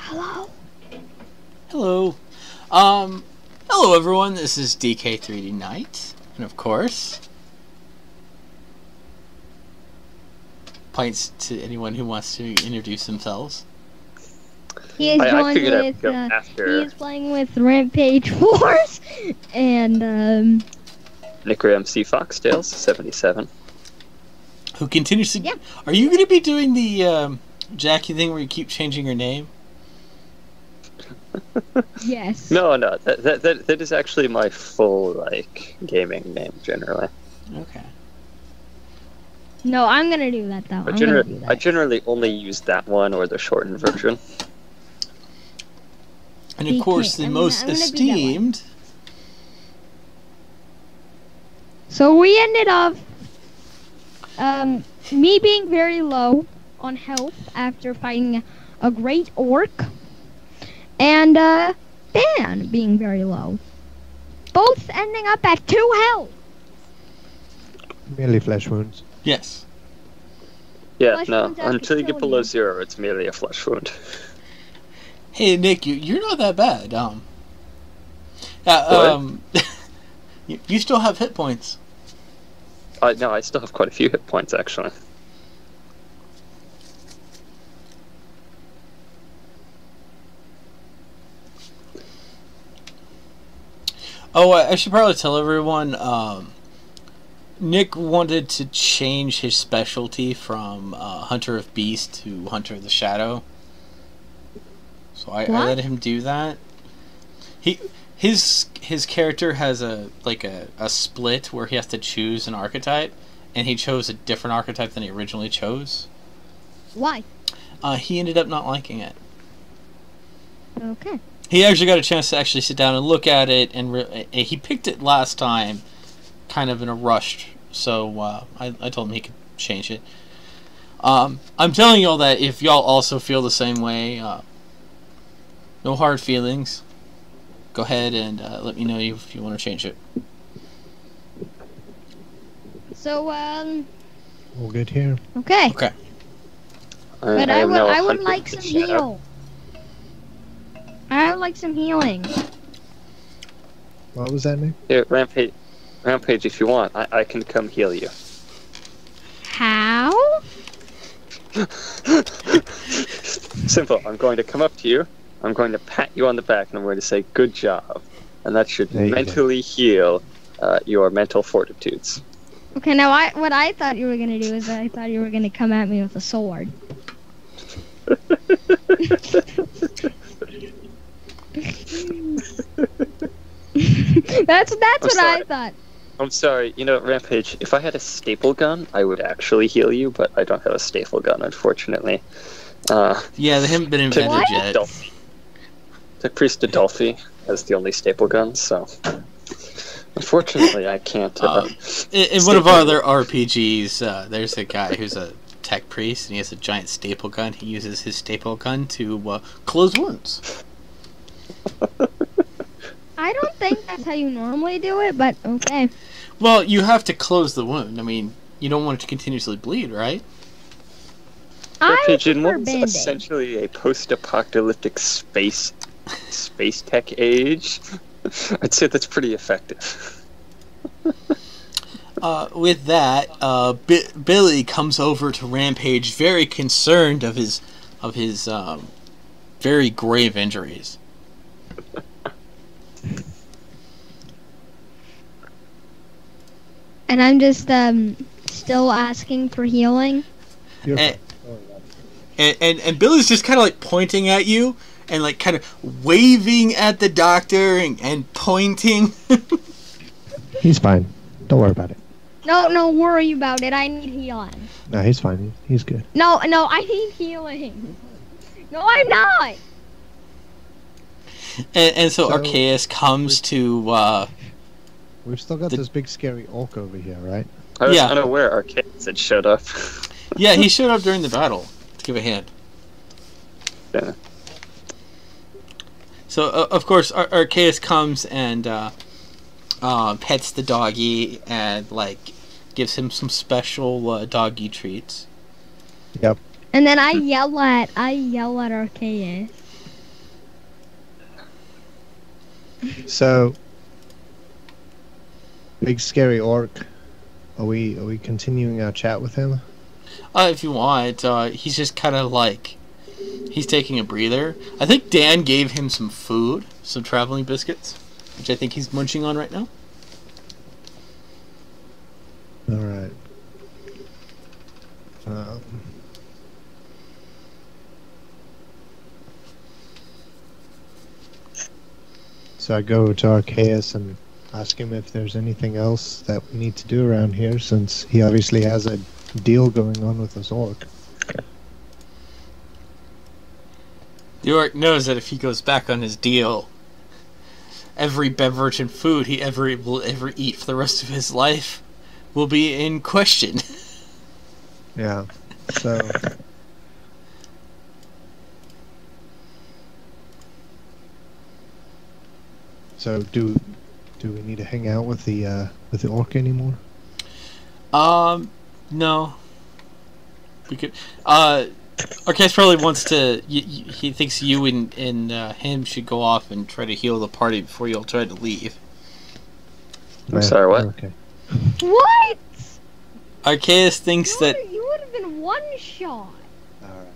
Hello. Hello. Hello everyone, this is DK3D Knight, and of course, points to anyone who wants to introduce themselves. He is he's playing with Rampage Force, and Nicker MC Foxtails 77. Who continues to... Yeah. Are you going to be doing the Jackie thing where you keep changing your name? yes. No, that is actually my full gaming name generally. Okay. No, I'm gonna do that though. I generally only use that one or the shortened version. And of course, the most esteemed. So we ended up, me being very low on health after fighting a great orc, and Dan being very low. Both ending up at 2 health. Merely flesh wounds. Yes. Yeah, Flesh no. wounds after Until you get killing below you. 0, it's merely a flesh wound. Hey Nick, you're not that bad. You still have hit points. No, I still have quite a few hit points actually. Oh, I should probably tell everyone, Nick wanted to change his specialty from Hunter of Beast to Hunter of the Shadow. So I let him do that. His character has a split where he has to choose an archetype, and he chose a different archetype than he originally chose. Why? He ended up not liking it. Okay. He actually got a chance to actually sit down and look at it, and he picked it last time, kind of in a rush. So I told him he could change it. I'm telling y'all that if y'all also feel the same way, no hard feelings. Go ahead and let me know if you want to change it. So All good here. okay. Okay. But I would like some heal. I would like some healing. What was that name? Here, Rampage, if you want, I can come heal you. How? Simple. I'm going to come up to you. I'm going to pat you on the back, and I'm going to say, "Good job," and that should mentally heal your mental fortitudes. Okay, now what I thought you were gonna do is I thought you were gonna come at me with a sword. That's what I thought. I'm sorry. You know, Rampage, if I had a staple gun, I would actually heal you, but I don't have a staple gun, unfortunately. Yeah, they haven't been invented yet. The Priest Adolphi has the only staple gun, so unfortunately I can't. In one of our other RPGs, there's a guy who's a tech priest, and he has a giant staple gun. He uses his staple gun to close wounds. I don't think that's how you normally do it, but okay. Well, you have to close the wound. I mean, you don't want it to continuously bleed, right? Rampage in what's essentially a post-apocalyptic space tech age, I'd say that's pretty effective. With that, Billy comes over to Rampage, very concerned of his very grave injuries. And I'm just still asking for healing. And Billy's just kind of like pointing at you and like kind of waving at the doctor and pointing. He's fine. Don't worry about it. No worry about it. I need healing. No, he's fine. He's good. No, I need healing. No, I'm not. And so Arceus comes to. We've still got this big scary orc over here, right? I was unaware Arceus had showed up. Yeah, he showed up during the battle to give a hand. Yeah. So of course Arceus comes and pets the doggy and like gives him some special doggy treats. Yep. And then I yell at Arceus. So, big scary orc. Are we continuing our chat with him? If you want, he's just kind of like he's taking a breather. I think Dan gave him some food, some traveling biscuits, which I think he's munching on right now. All right. So I go to Arceus and ask him if there's anything else that we need to do around here, since he obviously has a deal going on with this orc. The orc knows that if he goes back on his deal, every beverage and food he will ever eat for the rest of his life will be in question. Yeah. So do we need to hang out with the orc anymore? No. We could. Arceus probably wants to. He thinks you and him should go off and try to heal the party before you all try to leave. I'm sorry, what? Okay. What? Arceus thinks that. You would have been one shot. Alright.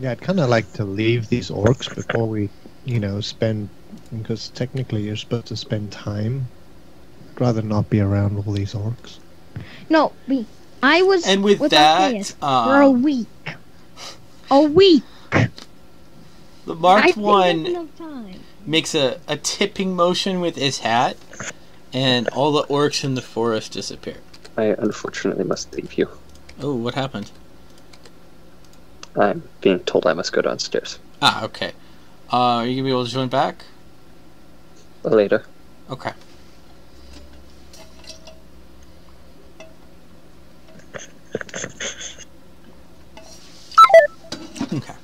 Yeah, I'd kind of like to leave these orcs before we, spend, because technically you're supposed to spend time. I'd rather not be around all these orcs. No, I was And with that, Arceus for a week. A week. The marked I think one that's enough time. makes a tipping motion with his hat, and all the orcs in the forest disappear. I unfortunately must leave you. Oh, what happened? I'm being told I must go downstairs. Ah, okay. Are you gonna be able to join back? Later. Okay. Okay.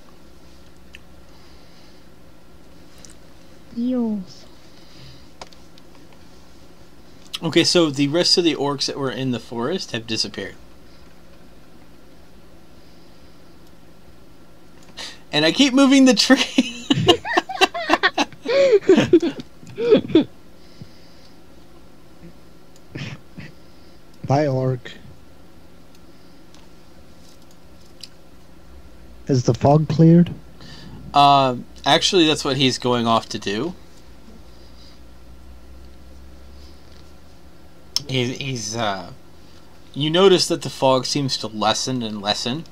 Eels. Okay, so the rest of the orcs that were in the forest have disappeared. And I keep moving the tree. Bye, orc. Is the fog cleared? Actually, that's what he's going off to do. He's you notice that the fog seems to lessen and lessen.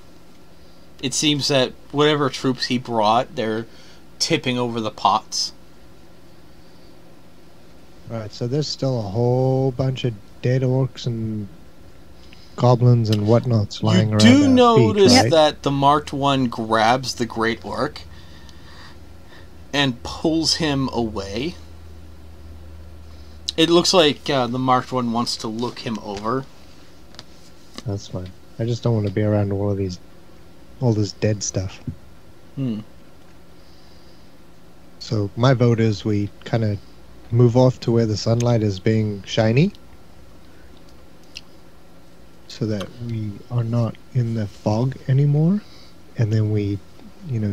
It seems that whatever troops he brought, they're tipping over the pots. Right, so there's still a whole bunch of dead orcs and goblins and whatnots lying You around. do our notice feet, right? that the marked one grabs the great orc and pulls him away. It looks like the marked one wants to look him over. That's fine. I just don't want to be around all this dead stuff. So my vote is we kind of move off to where the sunlight is being shiny, so that we are not in the fog anymore, and then we,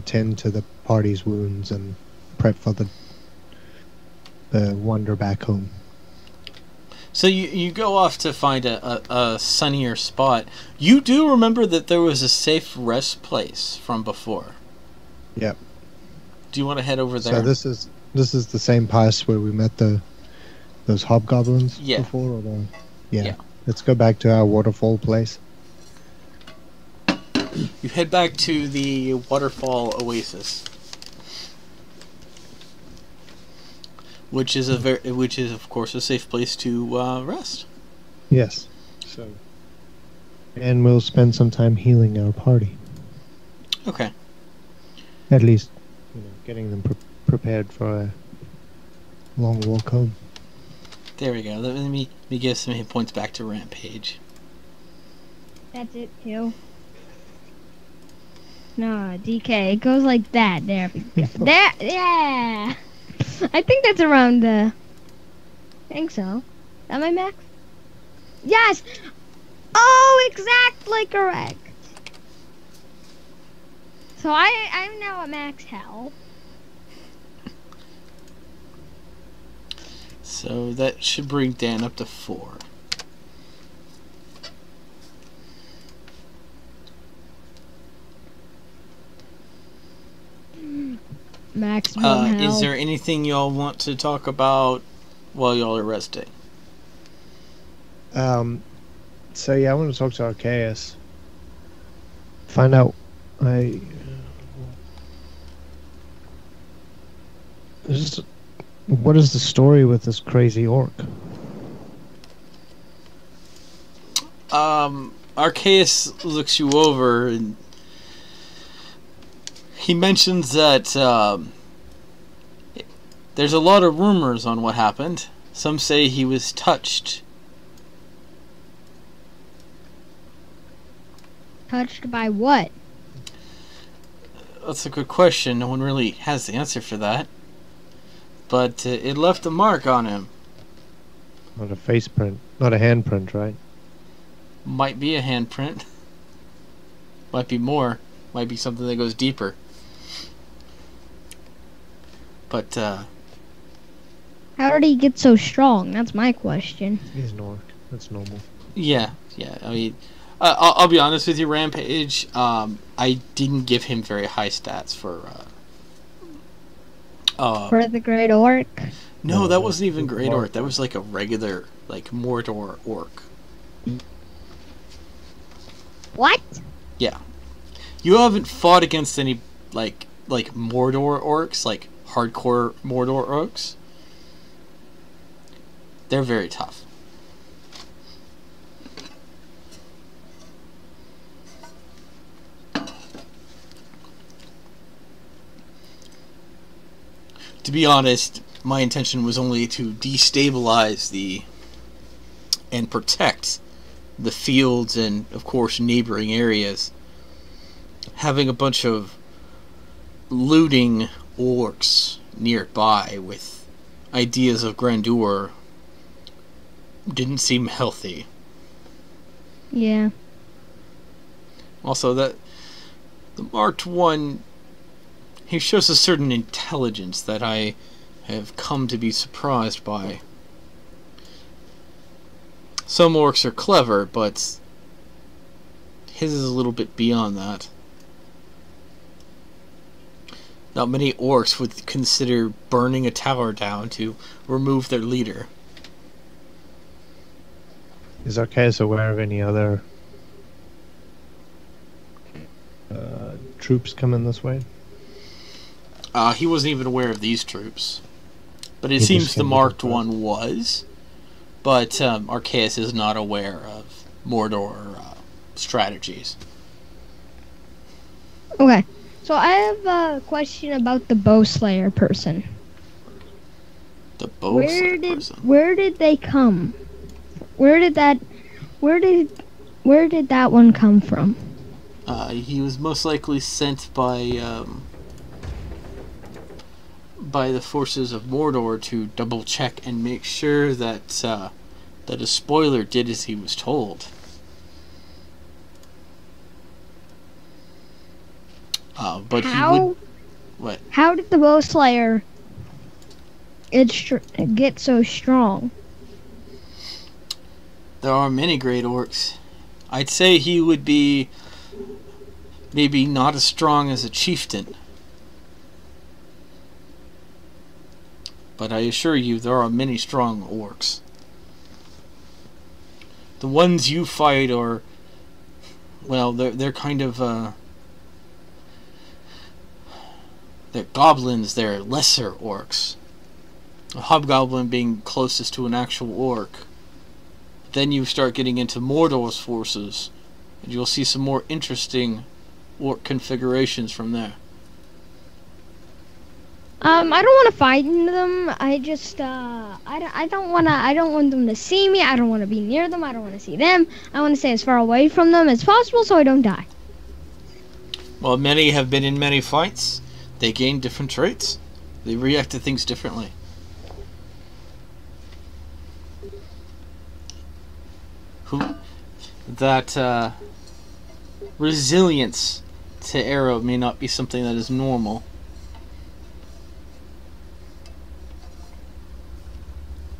tend to the party's wounds and prep for the wander back home. So you go off to find a sunnier spot. You do remember that there was a safe rest place from before. Yep. Do you want to head over there? So this is the same pass where we met those hobgoblins Yeah. before, or Yeah. Let's go back to our waterfall place. You head back to the waterfall oasis, which is of course a safe place to rest. Yes. So, and we'll spend some time healing our party. Okay. At least, getting them prepared for a long walk home. There we go. Let me give some hit points back to Rampage. That's it too. No, DK. It goes like that. There we go. There, yeah. I think that's around I think so. Is that my max? Yes! Oh, exactly correct. So So I'm now at max health. So that should bring Dan up to 4. Maximum health. Is there anything y'all want to talk about while y'all are resting? So yeah, I want to talk to Arceus. Find out. What is the story with this crazy orc? Arceus looks you over and he mentions that there's a lot of rumors on what happened. Some say he was touched. Touched by what? That's a good question. No one really has the answer for that. But it left a mark on him. Not a face print. Not a handprint, right? Might be a handprint. Might be more. Might be something that goes deeper. But, How did he get so strong? That's my question. He's an orc. That's normal. yeah. I mean, I'll be honest with you, Rampage. I didn't give him very high stats for For the Great Orc? no, that wasn't even Great Orc. That was like a regular, like, Mordor Orc. What? Yeah. You haven't fought against any, like Mordor Orcs, like hardcore Mordor Orcs. They're very tough. To be honest, my intention was only to destabilize and protect the fields and, of course, neighboring areas. Having a bunch of looting orcs nearby with ideas of grandeur didn't seem healthy. Yeah. Also, that the Marked One, he shows a certain intelligence that I have come to be surprised by. Some orcs are clever, but his is a little bit beyond that. Not many orcs would consider burning a tower down to remove their leader. Is Arceus aware of any other troops coming this way? He wasn't even aware of these troops. But it He seems just the came Marked to One was. But Arceus is not aware of Mordor strategies. Okay. So I have a question about the Bowslayer person. The Bowslayer person. Where did they come? Where did that one come from? He was most likely sent by the forces of Mordor to double check and make sure that that a spoiler did as he was told. But How? he would. What? How did the Bowslayer get so strong? There are many great orcs. I'd say he would be maybe not as strong as a chieftain. But I assure you, there are many strong orcs. The ones you fight are, well, they're kind of, they're goblins, they're lesser orcs. A hobgoblin being closest to an actual orc. Then you start getting into Mordor's forces, and you'll see some more interesting orc configurations from there. I don't want to fight them. I just, I don't want them to see me. I don't want to be near them. I don't want to see them. I want to stay as far away from them as possible so I don't die. Well, many have been in many fights. They gain different traits. They react to things differently. That resilience to Arrow may not be something that is normal.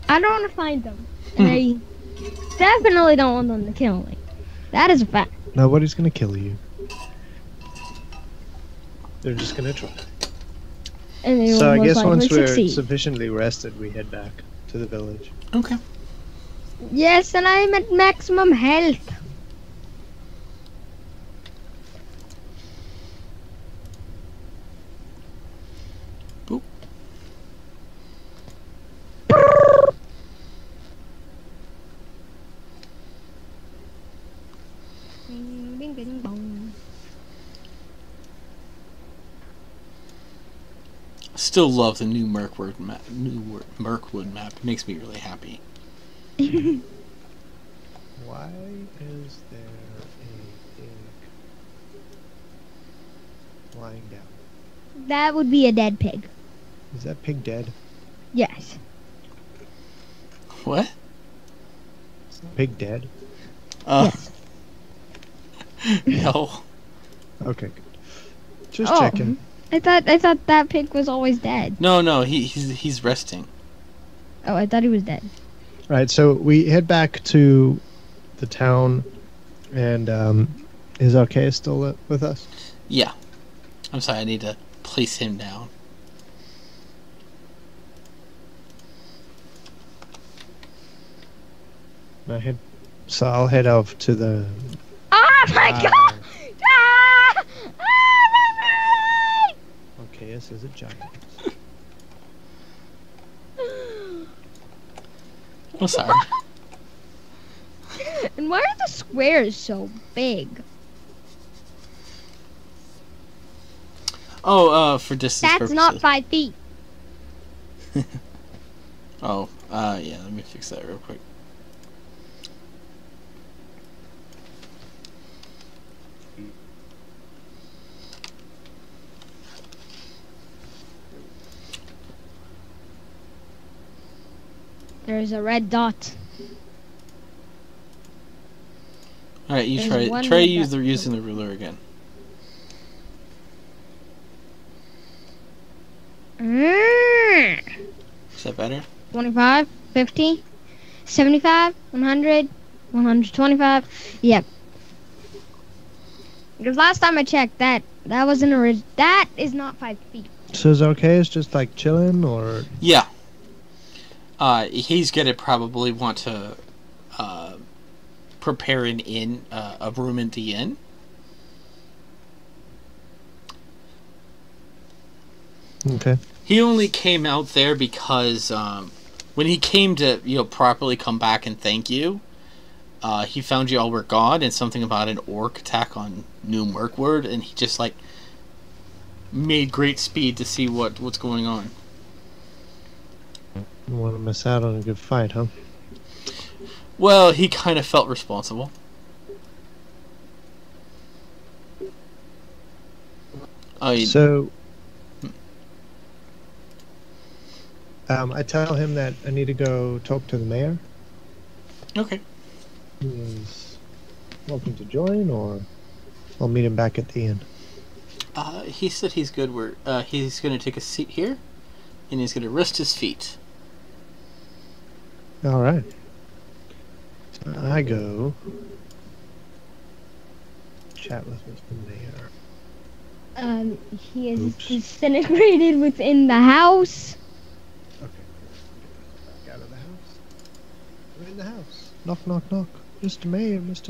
I don't want to find them. And I definitely don't want them to kill me. That is a fact. Nobody's gonna kill you. They're just gonna try. And they So will I most guess likely once we're succeed. sufficiently rested, we head back to the village. Okay. Yes, and I'm at maximum health. Boop. Bing, bing, bing, bong. Still love the new Mirkwood map. Mirkwood map. It makes me really happy. Why is there a pig lying down? That would be a dead pig. Is that pig dead? Yes. What? Is the pig dead? Yes. No. Okay, good. Just Oh. checking. I thought that pig was always dead. No. He's resting. Oh, I thought he was dead. Right, so we head back to the town, and is Arceus still with us? Yeah. I'm sorry. I need to place him down. So I'll head off to the. Oh my god! Ah! Ah, Arceus is a giant. I'm sorry. And why are the squares so big? Oh, for distance That's purposes. not 5 feet. Oh, yeah. Let me fix that real quick. There's a red dot. All right, you There's one try red using dot. the ruler again. Is that better? 25, 50, 75, 100, 125. Yep. Because last time I checked, that was an original. That is not 5 feet. So is Arceus just like chilling, or Yeah. He's gonna probably want to prepare an inn, a room at the inn. okay? He only came out there because when he came to properly come back and thank you, he found you all were gone and something about an orc attack on New Mirkwood, and he just like made great speed to see what's going on. Don't want to miss out on a good fight, huh? Well, he kind of felt responsible. So, I tell him that I need to go talk to the mayor. Okay. He is welcome to join, or I'll meet him back at the inn. He said he's good. He's going to take a seat here, and he's going to rest his feet. All right. So I go chat with Mr. Mayor. He is Oops. disintegrated within the house. Okay. Back out of the house. We're in the house. Knock, knock, knock. Mr. Mayor, Mr.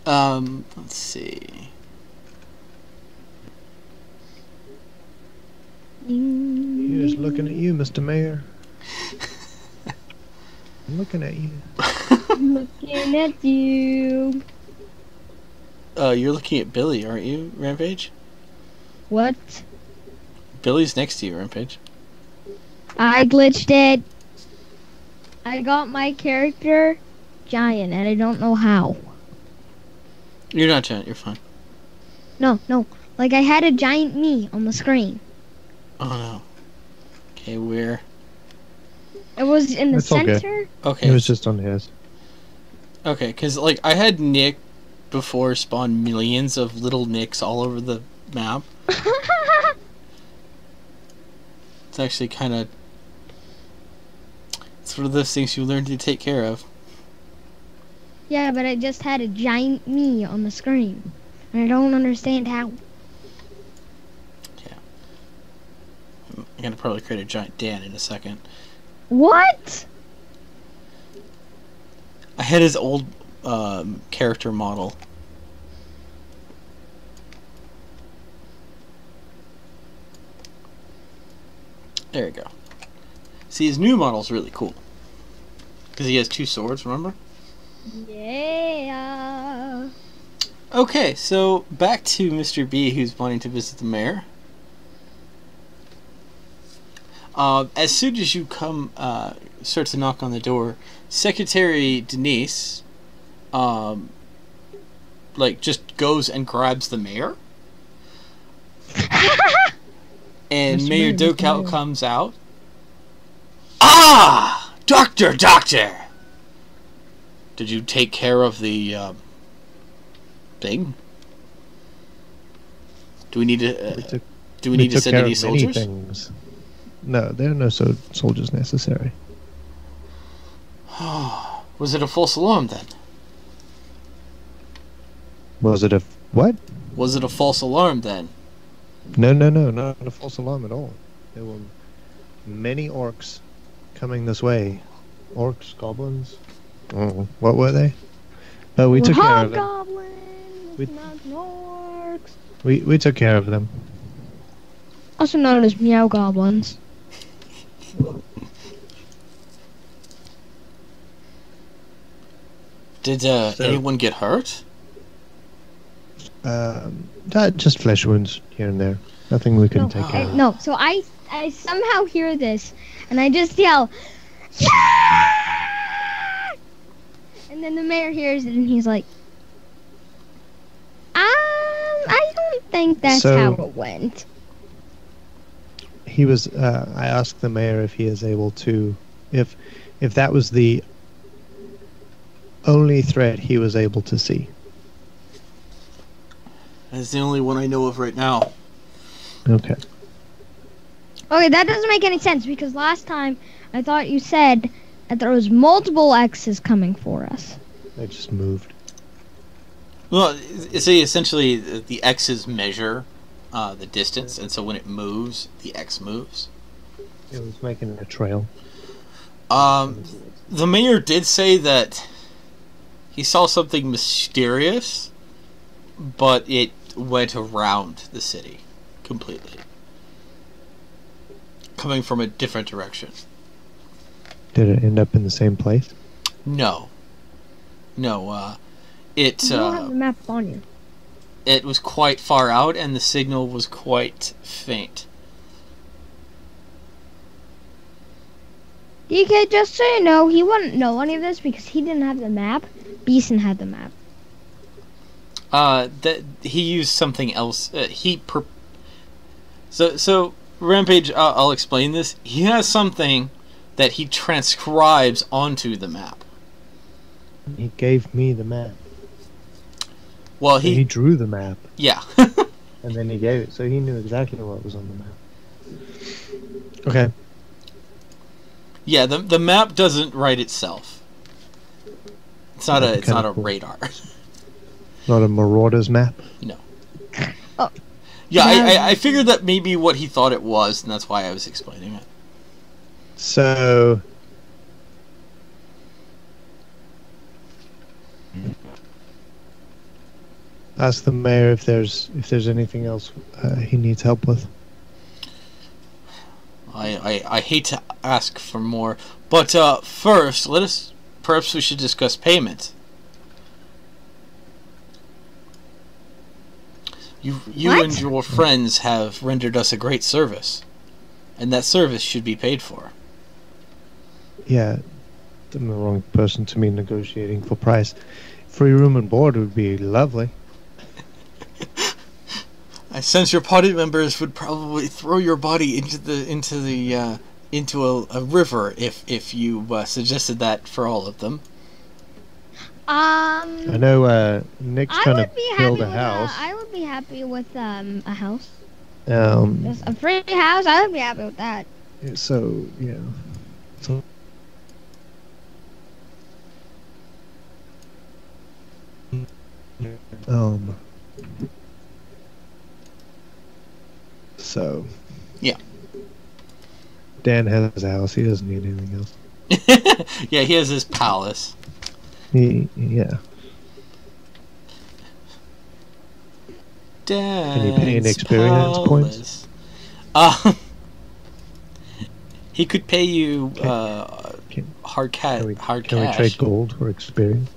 Mayor. Let's see. Here's looking at you, Mr. Mayor. I'm looking at you. Looking at you. You're looking at Billy, aren't you, Rampage? What? Billy's next to you, Rampage. I glitched it. I got my character giant, and I don't know how. You're not giant. You're fine. No. Like, I had a giant me on the screen. Oh no. Okay, where? It was in the It's all good. center. Okay. It was just on his. Okay, because, like, I had Nick before spawn millions of little Nicks all over the map. It's actually kind of... It's one of those things you learn to take care of. Yeah, but I just had a giant me on the screen. And I don't understand how. Yeah. I'm gonna probably create a giant Dan in a second. What? I had his old character model. There you go. See, his new model's really cool. Because he has 2 swords, remember? Yeah. Okay, so back to Mr. B, who's wanting to visit the mayor. As soon as you come, start to knock on the door, Secretary Denise, like, just goes and grabs the mayor. And Mr. Mayor Mayor, Mr. Docal Mayor. comes out. Ah! Doctor! Did you take care of the, thing? Do we need to, do we need to took send care any of many soldiers? things. No, there are no soldiers necessary. Was it a false alarm then? Was it a what? Was it a false alarm then? No, not a false alarm at all. There were many orcs coming this way. Orcs, goblins. Oh, what were they? But we took care of them. Hobgoblins, We- not orcs. We took care of them. Also known as meow goblins. Did anyone get hurt? Just flesh wounds here and there. Nothing we couldn't take care of. No, so I somehow hear this, and I just yell, yeah! And then the mayor hears it, and he's like, I don't think that's So- how it went. He was. I asked the mayor if he is able to, if that was the only threat he was able to see. That's the only one I know of right now. Okay. Okay, that doesn't make any sense, because last time I thought you said that there was multiple X's coming for us. They just moved. Well, see, essentially the X's measure the distance, and so when it moves, the X moves. It was making a trail. The mayor did say that he saw something mysterious, but it went around the city completely, coming from a different direction. Did it end up in the same place? No, it You don't have the map on you. it was quite far out, and the signal was quite faint. DK, just so you know, he wouldn't know any of this because he didn't have the map. Beason had the map. That he used something else. So Rampage. I'll explain this. He has something that he transcribes onto the map. He gave me the map. Well, So he drew the map, yeah. and then he gave it, so he knew exactly what was on the map. Okay. Yeah, the map doesn't write itself. It's not That's it's not a kinda cool. radar. Not a marauder's map. No. Oh. Yeah, Yeah. I figured that maybe what he thought it was, and that's why I was explaining it. So ask the mayor if there's anything else he needs help with. I hate to ask for more, but first, perhaps we should discuss payment. You What? and your friends have rendered us a great service, and that service should be paid for. Yeah, I'm the wrong person to be negotiating for price. Free room and board would be lovely. I sense your party members would probably throw your body into a river if you suggested that for all of them. I know Nick's I trying would to be happy build with a house. I would be happy with a house. Um, Just a free house. I would be happy with that. so yeah. So, um. So. Yeah. Dan has a house. He doesn't need anything else. Yeah, he has his palace. Yeah. Can you pay in experience points? He could pay you hard Can we cash. trade gold for experience?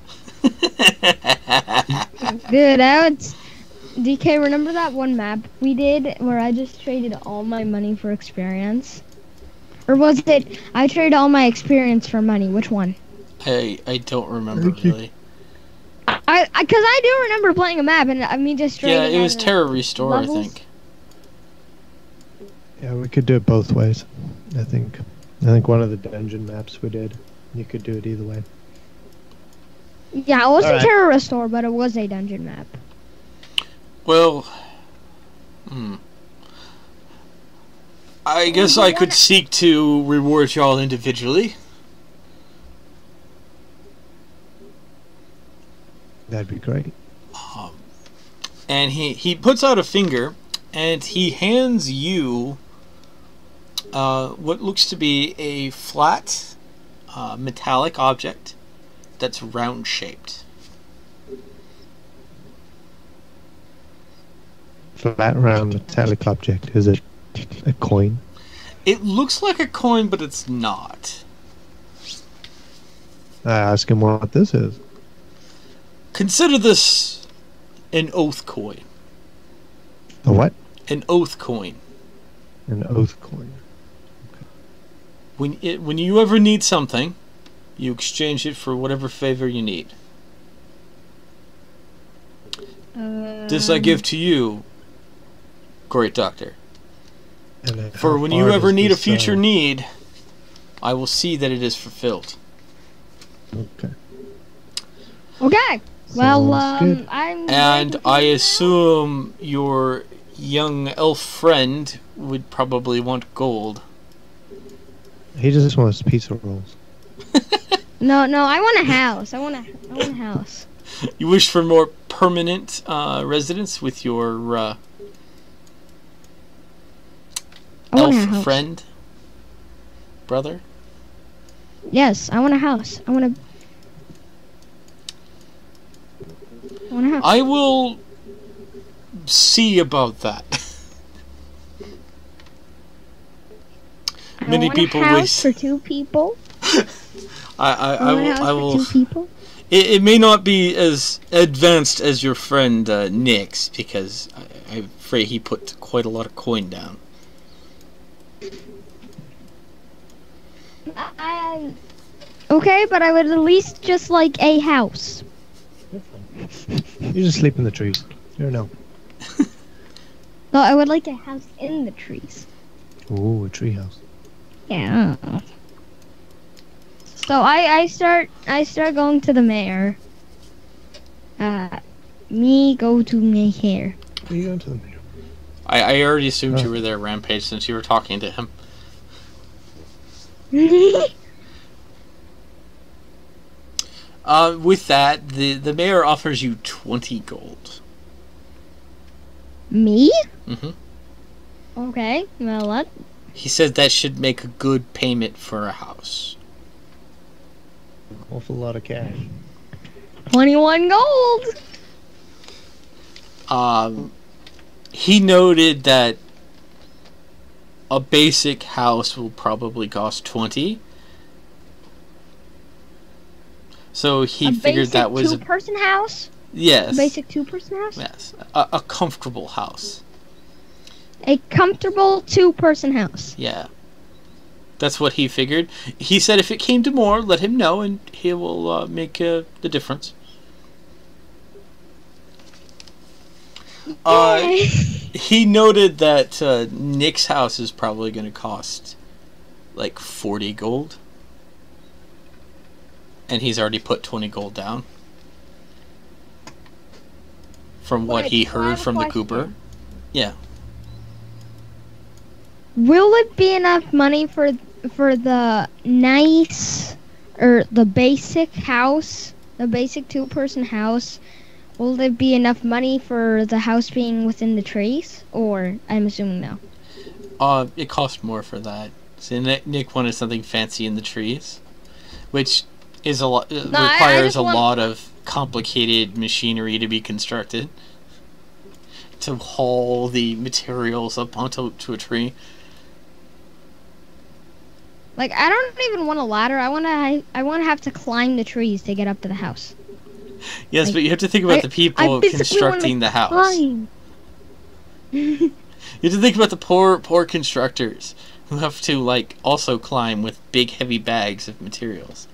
Dude, DK, remember that one map we did where I just traded all my money for experience? Or was it I traded all my experience for money? Which one? I don't remember really. Because I do remember playing a map and I mean just trading. Yeah, it was Terror Restore, levels. I think. Yeah, we could do it both ways. I think one of the dungeon maps we did, you could do it either way. Yeah, it wasn't Alright. Terror Restore, but it was a dungeon map. Well, I guess I could seek to reward y'all individually. That'd be great. And he puts out a finger, and he hands you what looks to be a flat metallic object that's round shaped. Flat round metallic object. Is it a coin? It looks like a coin, but it's not. I ask him what this is. Consider this an oath coin. A what? An oath coin. An oath coin. When you ever need something, you exchange it for whatever favor you need. This I give to you, Great Doctor. And For how when far you ever does need a this, future need, I will see that it is fulfilled. Okay. Okay. Well, Sounds good. And I assume your young elf friend would probably want gold. He just wants pizza rolls. No, I want a house. I want a house. You wish for more permanent residence with your I want a elf house. friend, brother? Yes, I want a house. I want a house. I will see about that. Many people I want a house wish. for two people. I want a house for will. two people. It may not be as advanced as your friend Nick's, because I'm afraid he put quite a lot of coin down. Okay, but I would at least just like a house. You just sleep in the trees. You don't know. No, I would like a house in the trees. Ooh, a tree house. Yeah. So I start going to the mayor. Me go to mayor. Where are you going to the mayor? I already assumed you were there, Rampage, since you were talking to him. With that, the mayor offers you 20 gold. Me? Mm-hmm. Okay. Well, what? He said that should make a good payment for a house. Awful lot of cash. 21 gold. He noted that a basic house will probably cost 20. So he figured that was a two-person house. yes, A basic two-person house. yes, a comfortable house. A comfortable two-person house. Yeah, that's what he figured. He said if it came to more, let him know, and he will make the difference. He noted that Nick's house is probably going to cost like 40 gold. And he's already put 20 gold down. from what Wait, he so I heard have a from the question. Cooper. Yeah. Will it be enough money for the nice or the basic house, the basic 2-person house? Will there be enough money for the house being within the trees? Or I'm assuming no. It cost more for that. So Nick wanted something fancy in the trees, which is a lot. No, I Requires just a want- lot of complicated machinery to be constructed to haul the materials up onto a tree. Like, I don't even want a ladder. I want to have to climb the trees to get up to the house. Yes, Like, but you have to think about the I people physically constructing wanna the house. climb. You have to think about the poor constructors who have to like also climb with big heavy bags of materials.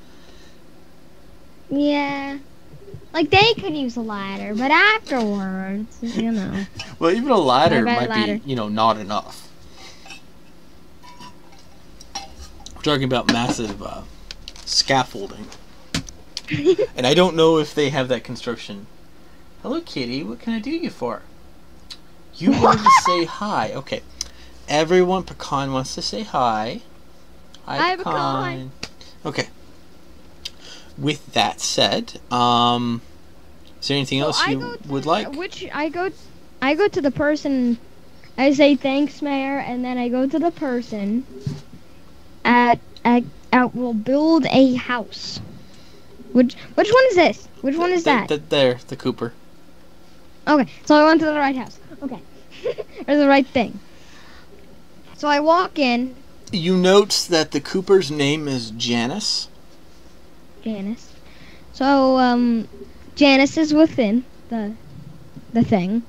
Yeah. Like, they could use a ladder, but afterwards, you know. Well, even a ladder What about might a ladder? be, not enough. We're talking about massive scaffolding. And I don't know if they have that construction. Hello, kitty. What can I do you for? You wanted to say hi. Okay. Everyone, Pecan wants to say hi. Hi, Pecan. Okay. With that said, is there anything else you would like? I go to the person. I say thanks, Mayor, and then I go to the person. We'll build a house. Which one is this? Which one is that? The Cooper. Okay, so I went to the right house. Okay, or the right thing. So I walk in. You note that the Cooper's name is Janice. Janice. So Janice is within the thing,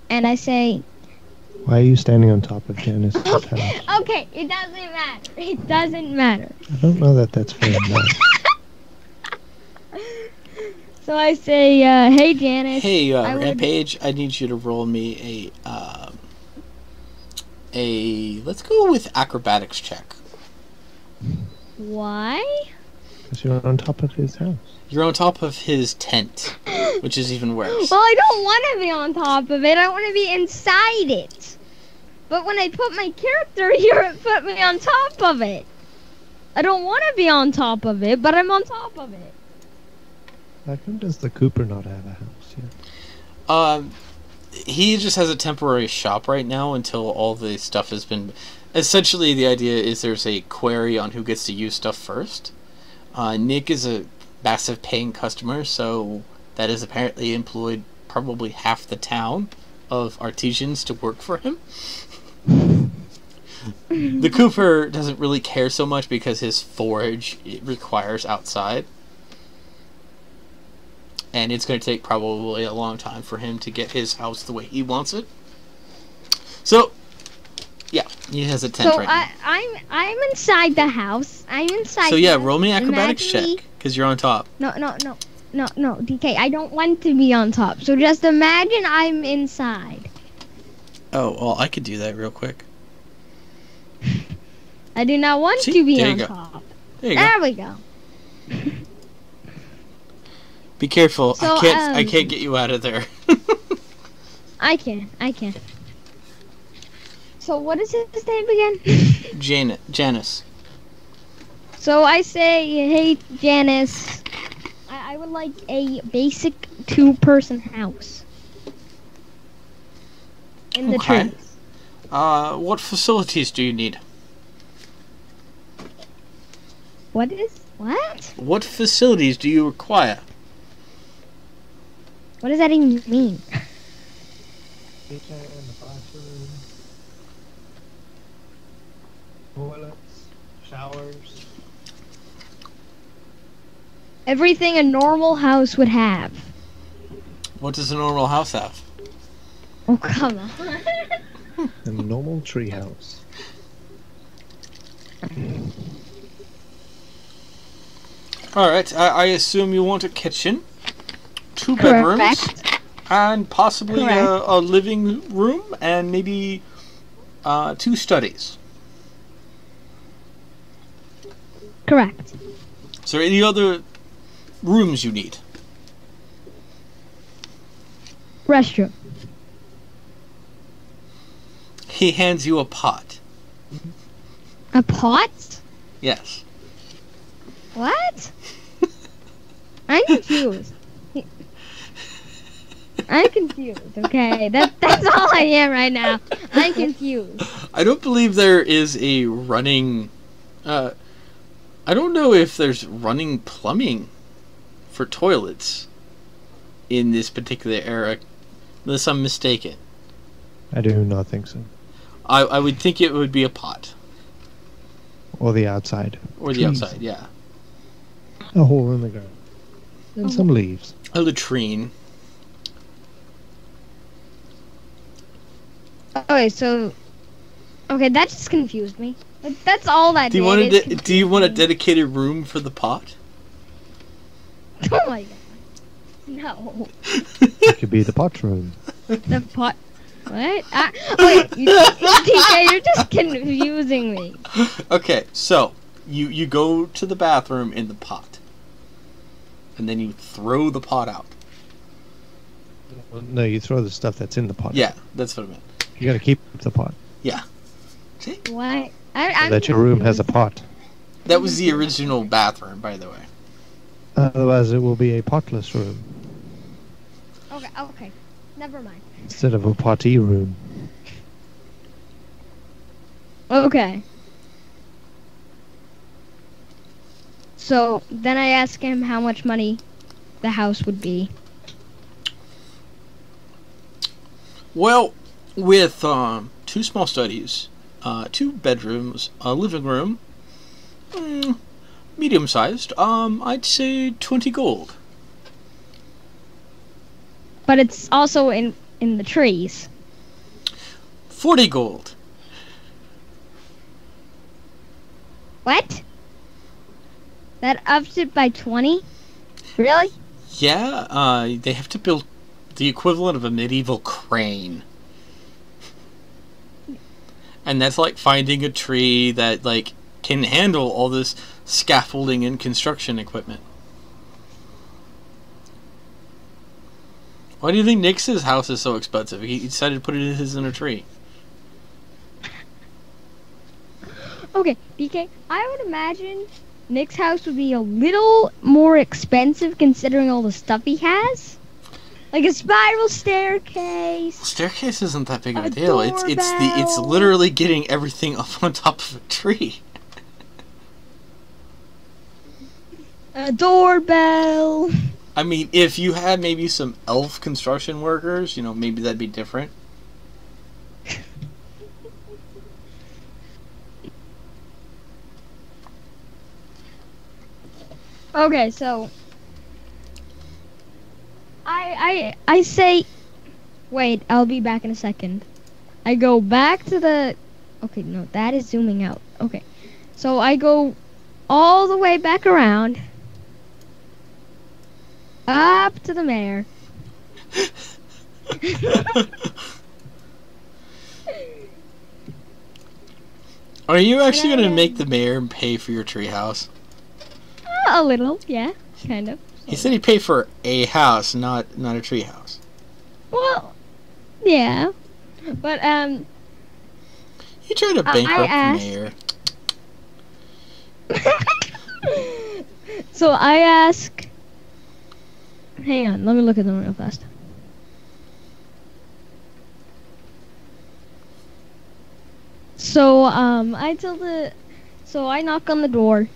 and I say, Why are you standing on top of Janice's house? okay, it doesn't matter. It doesn't matter. I don't know that that's fair enough. So I say, hey Janice. Hey, I would- Rampage, I need you to roll me let's go with acrobatics check. Why? Because you're on top of his house. You're on top of his tent, which is even worse. Well, I don't want to be on top of it. I want to be inside it. But when I put my character here, it put me on top of it. I don't want to be on top of it, but I'm on top of it. How come does the Cooper not have a house yet? He just has a temporary shop right now until all the stuff has been... Essentially, the idea is there's a query on who gets to use stuff first. Nick is a massive paying customer, so that has apparently employed probably half the town of artisans to work for him. The Cooper doesn't really care so much because his forage it requires outside. And it's going to take probably a long time for him to get his house the way he wants it. So, yeah, he has a tent So right now. I'm inside the house. I'm inside. So yeah, the roll me house. acrobatics Imagine check, because you're on top. No, DK. I don't want to be on top. So just imagine I'm inside. Oh, well, I could do that real quick. I do not want See? to be There you on go. top. There you go. There we go. Be careful. So, I can't get you out of there. I can. So what is his name again? Janice. So I say, hey Janice, I would like a basic 2-person house. In the Okay. trees. What facilities do you need? What? What facilities do you require? What does that even mean? Kitchen, the bathroom, toilets, showers. Everything a normal house would have. What does a normal house have? Oh, come on. A normal treehouse. Alright, I assume you want a kitchen, 2 bedrooms, Correct. and possibly Correct. a living room, and maybe 2 studies. Correct. Is there any other rooms you need? Restroom. He hands you a pot. A pot? Yes. What? I'm confused. I'm confused, okay? That's all I am right now. I'm confused. I don't believe there is a running... I don't know if there's running plumbing for toilets in this particular era, unless I'm mistaken. I do not think so. I would think it would be a pot. Or the outside. Or the outside, yeah. A hole in the ground. And some leaves. A latrine. Okay, so... Okay, that just confused me. That's all that Do you want a dedicated room for the pot? Oh my god. No. It could be the pot room. The pot... What? Wait, TK, you're just confusing me. Okay, so you go to the bathroom in the pot, and then you throw the pot out. Well, no, you throw the stuff that's in the pot. Yeah, that's what I meant. You gotta keep the pot. Yeah. See? Why? So that your room has a pot. That was the original bathroom, by the way. Otherwise, it will be a potless room Okay. Never mind. instead of a potty room. Okay. So, then I asked him how much money the house would be. Well, with 2 small studies, 2 bedrooms, a living room, medium-sized, I'd say 20 gold. But it's also in the trees. 40 gold. What? That ups it by 20? Really? Yeah, they have to build the equivalent of a medieval crane. And that's like finding a tree that, like, can handle all this scaffolding and construction equipment. Why do you think Nick's house is so expensive? He decided to put it in a tree. Okay, BK, I would imagine Nick's house would be a little more expensive considering all the stuff he has. Like a spiral staircase. Staircase isn't that big of a deal. It's doorbell. literally getting everything up on top of a tree. A doorbell. I mean, if you had maybe some elf construction workers, you know, maybe that'd be different. Okay, so I say, wait, I'll be back in a second. I go back to the, okay, no, that is zooming out. Okay, so I go all the way back around, up to the mayor. Are you actually going to make the mayor pay for your treehouse? A little, yeah, kind of. He said he'd pay for a house, not a treehouse. Well, yeah, but You tried to bankrupt the mayor. So I ask. Hang on, let me look at them real fast. So I knock on the door.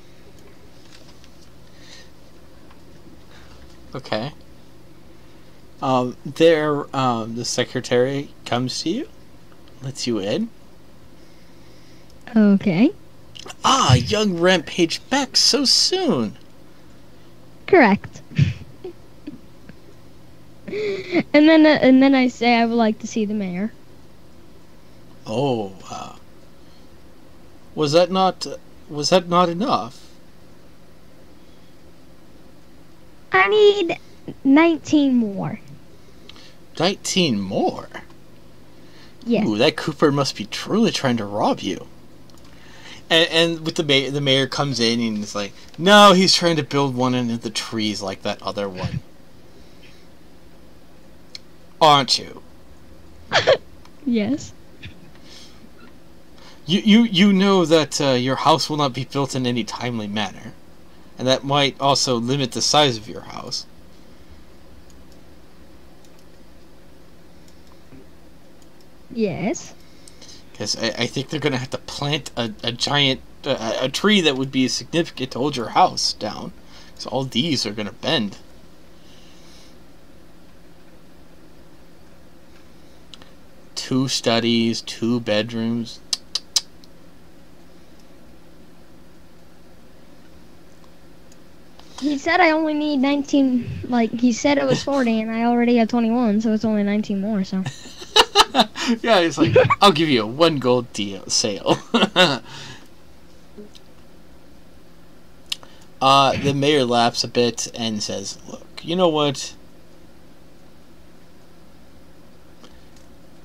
Okay. The secretary comes to you, lets you in. Okay. Ah, young Rampage back so soon. Correct. and then I say I would like to see the mayor. Oh, was that not enough? I need 19 more. 19 more? Yes. Ooh, that Cooper must be truly trying to rob you. And with the mayor comes in and is like, no, he's trying to build one into the trees like that other one. aren't you? Yes. You know that your house will not be built in any timely manner, and that might also limit the size of your house. Yes. Because I think they're going to have to plant a giant a tree that would be significant to hold your house down. So all these are going to bend. Two studies, 2 bedrooms. He said I only need 19, like, he said it was 40, and I already have 21, so it's only 19 more, so. Yeah, it's like, I'll give you a 1 gold deal sale. The mayor laughs a bit and says, look, you know what?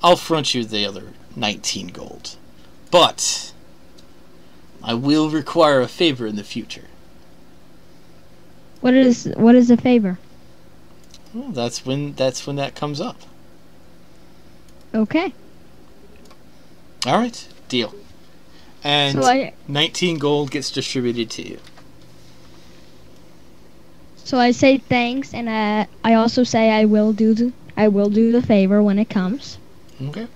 I'll front you the other 19 gold. But I will require a favor in the future. What is the favor? Well, that's when that comes up. Okay. Alright, deal. And So 19 gold gets distributed to you. So I say thanks, and I also say I will do the favor when it comes. Okay.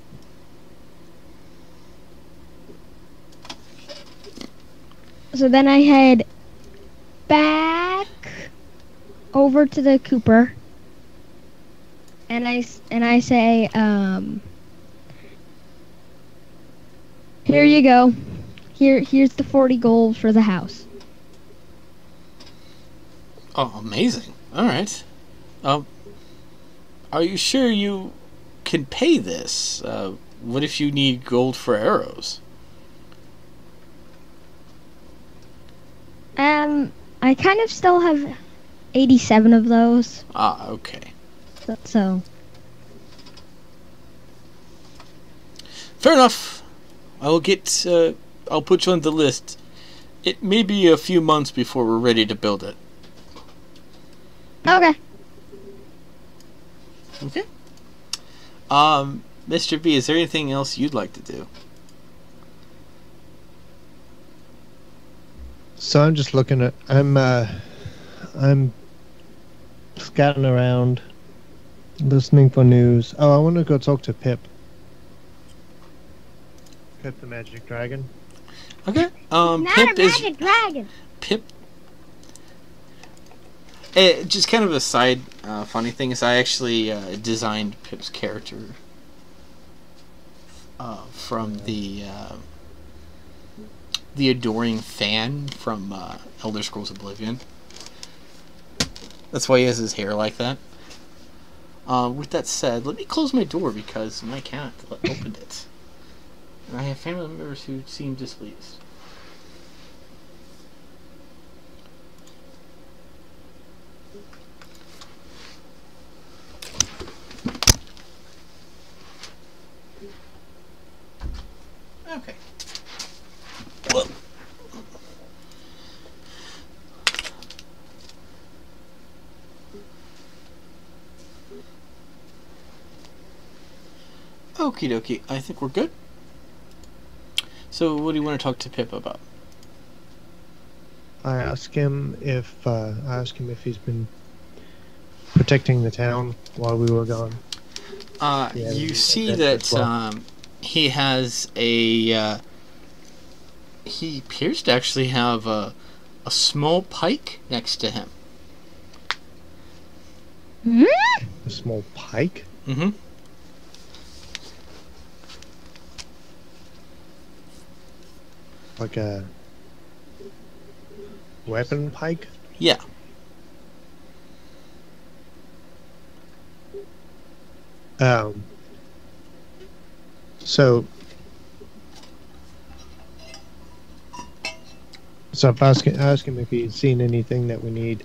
So then I head back over to the Cooper, and I say, here you go. Here's the 40 gold for the house. Oh, amazing. Alright. Are you sure you can pay this? What if you need gold for arrows? I kind of still have 87 of those. Ah, okay. So. Fair enough. I'll put you on the list. It may be a few months before we're ready to build it. Okay. Okay. Mr. B, is there anything else you'd like to do? So I'm just looking at. I'm scouting around, listening for news. Oh, I want to go talk to Pip. Pip the magic dragon. Okay. Not Pip a is magic dragon. Pip. Just kind of a side funny thing is I actually designed Pip's character from the adoring fan from Elder Scrolls Oblivion. That's why he has his hair like that. With that said, let me close my door because my cat opened it. And I have family members who seem displeased. Okay. Well. Okie dokie, I think we're good. So, what do you want to talk to Pip about? I ask him if he's been protecting the town while we were gone. You see that he has a. He appears to actually have a small pike next to him. Hmm? A small pike? Mm-hmm. Like a weapon pike? Yeah. So if I ask him if he's seen anything that we need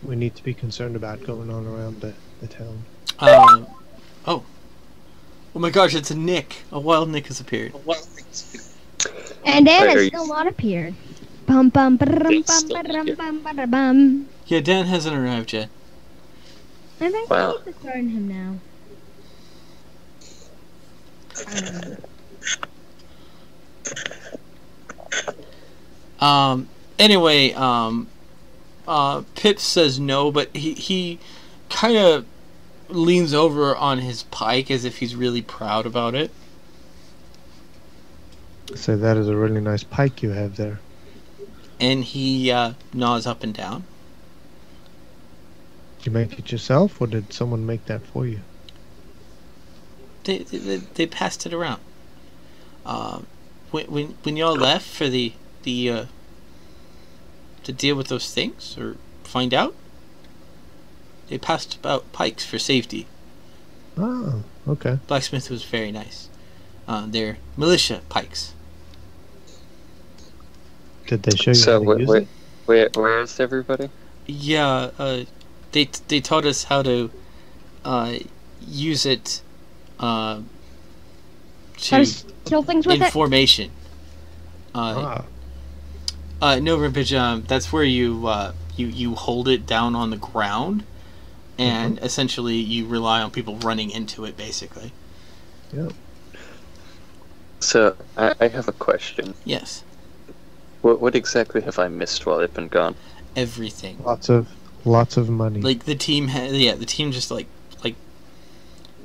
we need to be concerned about going on around the town. Oh my gosh, it's a Nick. A wild Nick has appeared. And Dan Wait, has still not appeared. Bum bum ba-dum, bum ba-dum, bum ba-dum, bum. Yeah, Dan hasn't arrived yet. I think Wow. we need to turn him now. Anyway, Pip says no, but he kind of leans over on his pike as if he's really proud about it. So that is a really nice pike you have there. And he nods up and down. Did you make it yourself, or did someone make that for you? They passed it around. When y'all left for the to deal with those things or find out, they passed about pikes for safety. Oh, okay. Blacksmith was very nice. They're militia pikes. Did they show you So how to use it? where is everybody? Yeah, they taught us how to use it How to to kill things with it? information. No, Rampage. That's where you hold it down on the ground, and essentially you rely on people running into it, basically. Yeah. So I have a question. Yes, What exactly have I missed while I've been gone? everything. Lots of money. Like the team, the team just like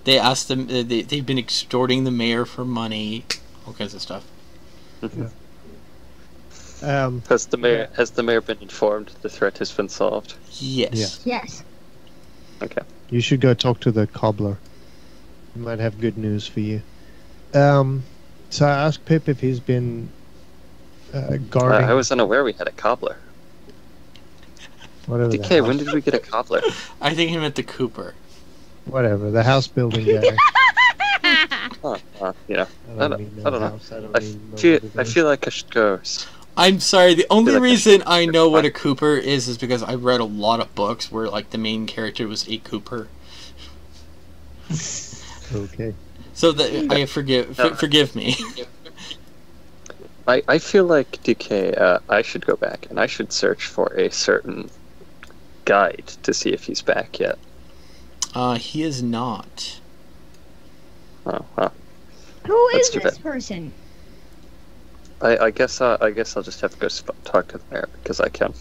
they asked them. They've been extorting the mayor for money, all kinds of stuff. Has the mayor been informed the threat has been solved? Yes. Yes. Okay. You should go talk to the cobbler. He might have good news for you. So I asked Pip if he's been guarding. I was unaware we had a cobbler. Whatever. DK, when did we get a cobbler? I think he meant the Cooper. Whatever, the house building guy. You know, I don't mean no know. house. I don't mean I feel like I should go. I'm sorry. The only like reason I know what a Cooper is because I read a lot of books where like the main character was a Cooper. Okay. So that I forgive me. I feel like DK. I should go back and I should search for a certain guide to see if he's back yet. He is not. Oh, well. Who is That's too this bad. person? I guess I'll just have to go talk to the mayor because I can.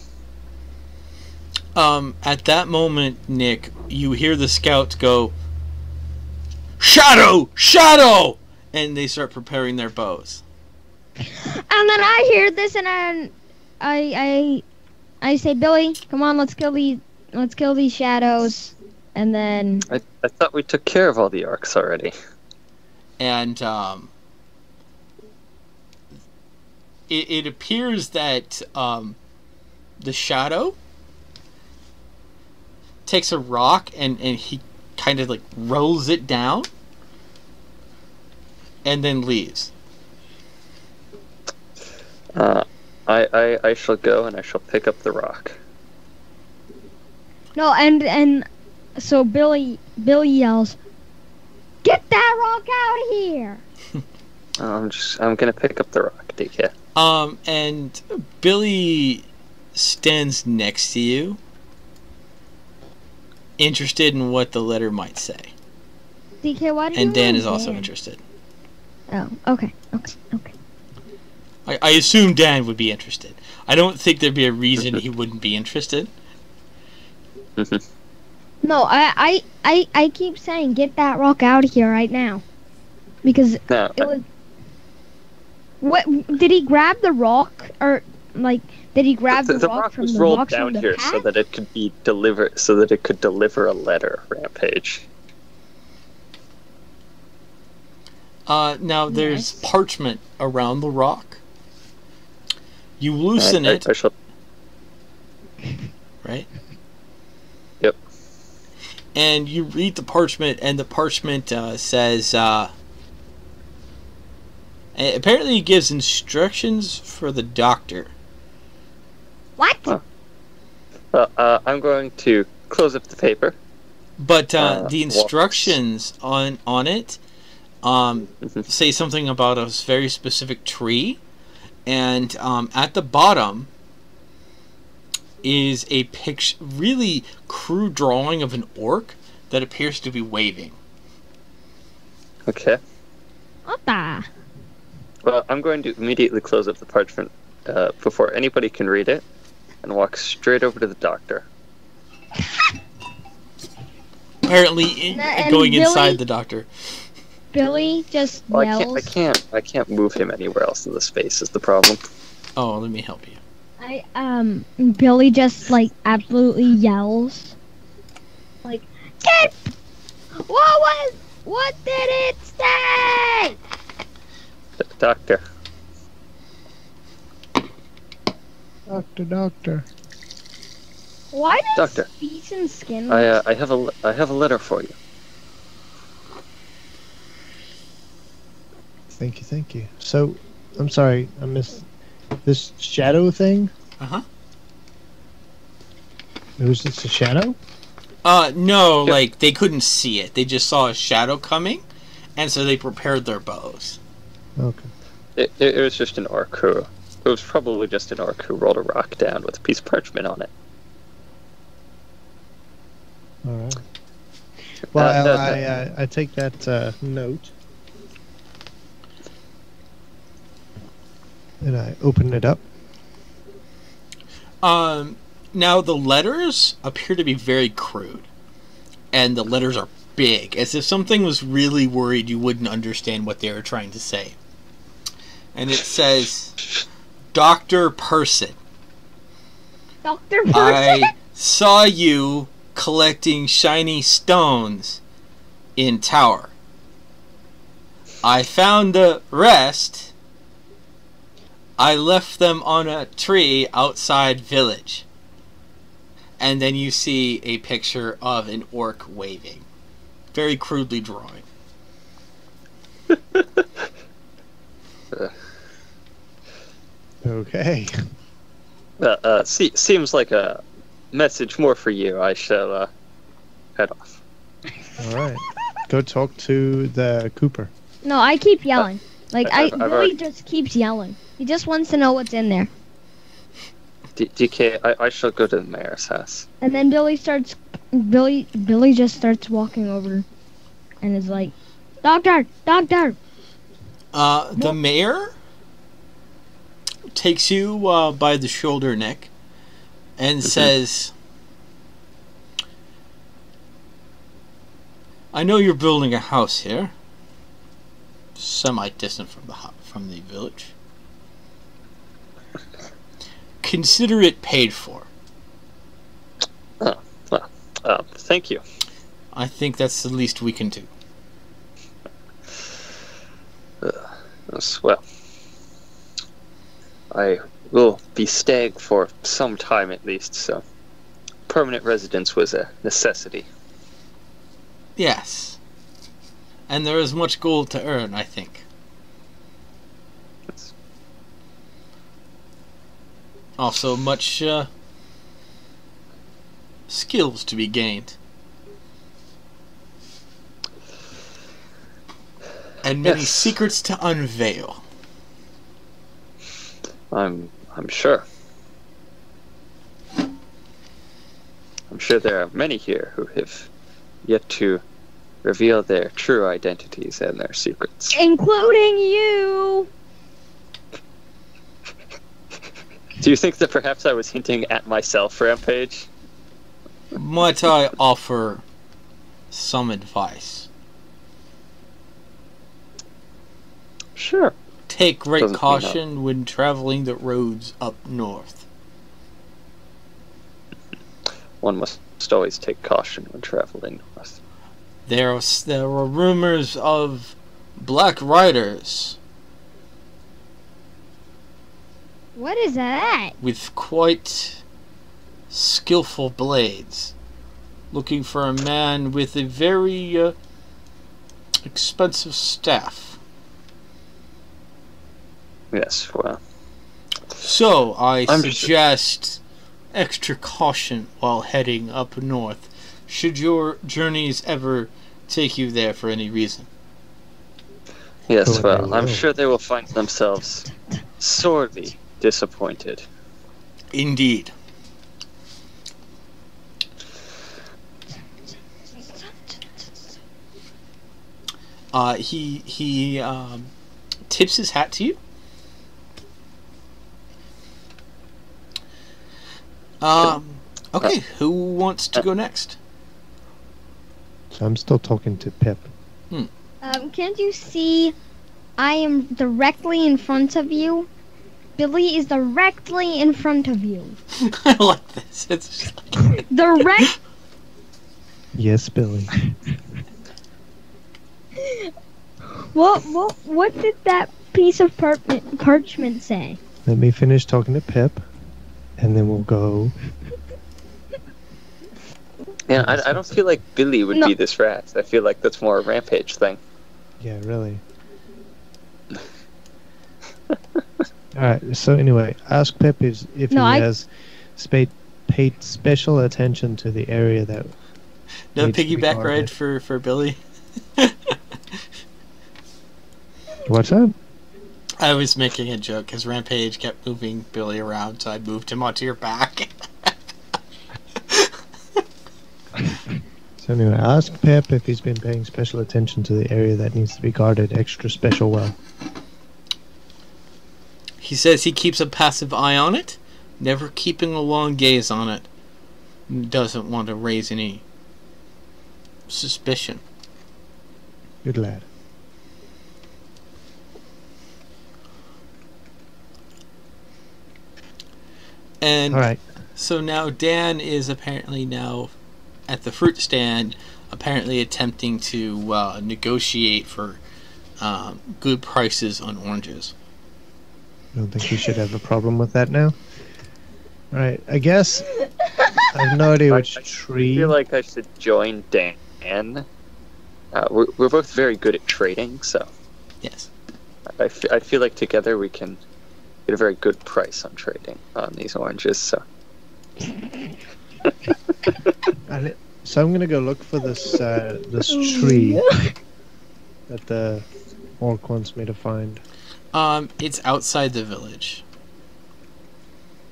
At that moment, Nick, you hear the scouts go, "Shadow! Shadow!" and they start preparing their bows. And then I hear this, and then I say, Billy, come on, let's kill these shadows. And then I thought we took care of all the orcs already. And it appears that the shadow takes a rock and he kind of like rolls it down and then leaves. I shall go and I shall pick up the rock. no, and so Billy yells, "Get that rock out of here!" I'm gonna pick up the rock, DK. And Billy stands next to you, interested in what the letter might say. DK, why do you And Dan like is also Dan? interested. Oh, okay. I assume Dan would be interested. I don't think there'd be a reason he wouldn't be interested. No, I keep saying, get that rock out of here right now, because No, it was. What did he grab the rock, or like did he grab the rock from was the rolled rocks down from the here path? so that it could be delivered, so that it could deliver a letter. Rampage. Now there's Yes. parchment around the rock. You loosen it, I shall. right? Yep. And you read the parchment, and the parchment says, apparently it gives instructions for the doctor. What? Huh. I'm going to close up the paper. But the Walks. instructions on it say something about a very specific tree, and at the bottom is a picture, really crude drawing of an orc that appears to be waving. Okay. What the? Well, I'm going to immediately close up the parchment before anybody can read it, and walk straight over to the doctor. Apparently, And going Billy- inside the doctor. Billy just Well, yells. I can't move him anywhere else in the space. Is the problem? Oh, let me help you. Billy just like absolutely yells. Like, get! What did it say? Doctor. Doctor. Why does Doctor. Beason's skin? I have a letter for you. Thank you. So, I'm sorry, I missed this shadow thing. Uh-huh. It was just a shadow? No, like, they couldn't see it. They just saw a shadow coming, and so they prepared their bows. Okay. It was just an orc who... It was probably just an orc who rolled a rock down with a piece of parchment on it. All right. Well, I take that note and I open it up. Now the letters appear to be very crude, and the letters are big, as if something was really worried you wouldn't understand what they were trying to say. And it says, Dr. Person. Dr. Person? I saw you collecting shiny stones in tower. I found the rest. I left them on a tree outside village. And then you see a picture of an orc waving. Very crudely drawn. Okay. Seems like a message more for you. I shall head off. All right. Go talk to the Cooper. No, I keep yelling. I've Billy already- just keeps yelling. He just wants to know what's in there. DK, I shall go to the mayor's house. And then Billy just starts walking over and is like, Doctor! The mayor takes you by the shoulder neck and says, I know you're building a house here, semi-distant from the village. Consider it paid for. Thank you. I think that's the least we can do. Yes, well, I will be staying for some time at least, so permanent residence was a necessity. Yes. And there is much gold to earn, I think. Yes. Also much skills to be gained. And many Yes. secrets to unveil. I'm sure. I'm sure there are many here who have yet to reveal their true identities and their secrets. Including you! Do you think that perhaps I was hinting at myself, Rampage? Might I offer some advice? Sure. Take great Doesn't mean caution when traveling the roads up north. One must always take caution when traveling north. There were rumors of black riders What is that? with quite skillful blades, looking for a man with a very expensive staff. Yes, well, So I I'm suggest extra caution while heading up north, should your journeys ever take you there for any reason. yes, Oh, well, they I'm will. sure they will find themselves sorely disappointed. Indeed. He tips his hat to you. Okay, who wants to go next? So I'm still talking to Pip. Can't you see I am directly in front of you? Billy is directly in front of you. I like this. It's just like... Direct. Yes, Billy. What did that piece of parchment say? Let me finish talking to Pip, and then we'll go. Yeah, I don't feel like Billy would No. be this fast. I feel like that's more a Rampage thing. Yeah, really. Alright, so anyway, ask Pip if he has paid special attention to the area that. No needs to be piggyback guarded. ride for Billy. What's that? I was making a joke because Rampage kept moving Billy around, so I moved him onto your back. So anyway, ask Pip if he's been paying special attention to the area that needs to be guarded extra special well. He says he keeps a passive eye on it, never keeping a long gaze on it. Doesn't want to raise any suspicion. Good lad. And Alright. so now Dan is apparently now at the fruit stand, apparently attempting to negotiate for good prices on oranges. I don't think we should have a problem with that now. Alright, I guess I have no idea which I tree. feel like I should join Dan. We're both very good at trading, so Yes. I feel like together we can get a very good price on trading on these oranges. So So I'm gonna go look for this tree that the orc wants me to find. It's outside the village.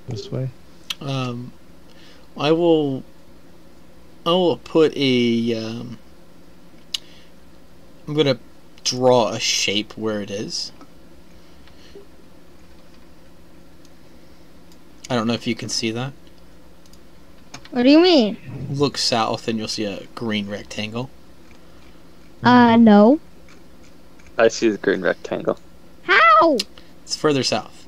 This way. I will put a I'm gonna draw a shape where it is. I don't know if you can see that. What do you mean? Look south and you'll see a green rectangle. No. I see the green rectangle. How? It's further south.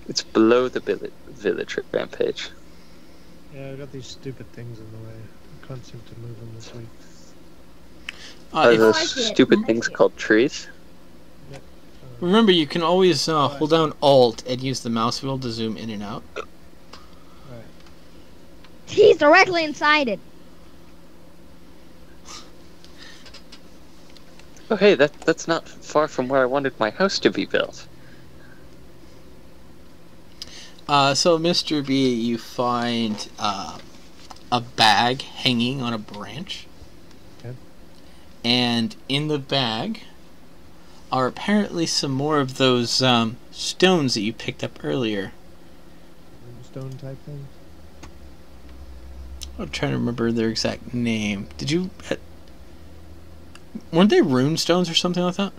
It's below the village Rampage. Yeah, I've got these stupid things in the way. I can't seem to move them this week. Are If- those I see it. stupid I things see it. called trees? remember, you can always hold down Alt and use the mouse wheel to zoom in and out. Alright. He's directly inside it. Oh, hey, that's not far from where I wanted my house to be built. So, Mr. B, you find a bag hanging on a branch. Okay. And in the bag are apparently some more of those stones that you picked up earlier. Stone type thing. I'm trying to remember their exact name. Did you... weren't they rune stones or something like that?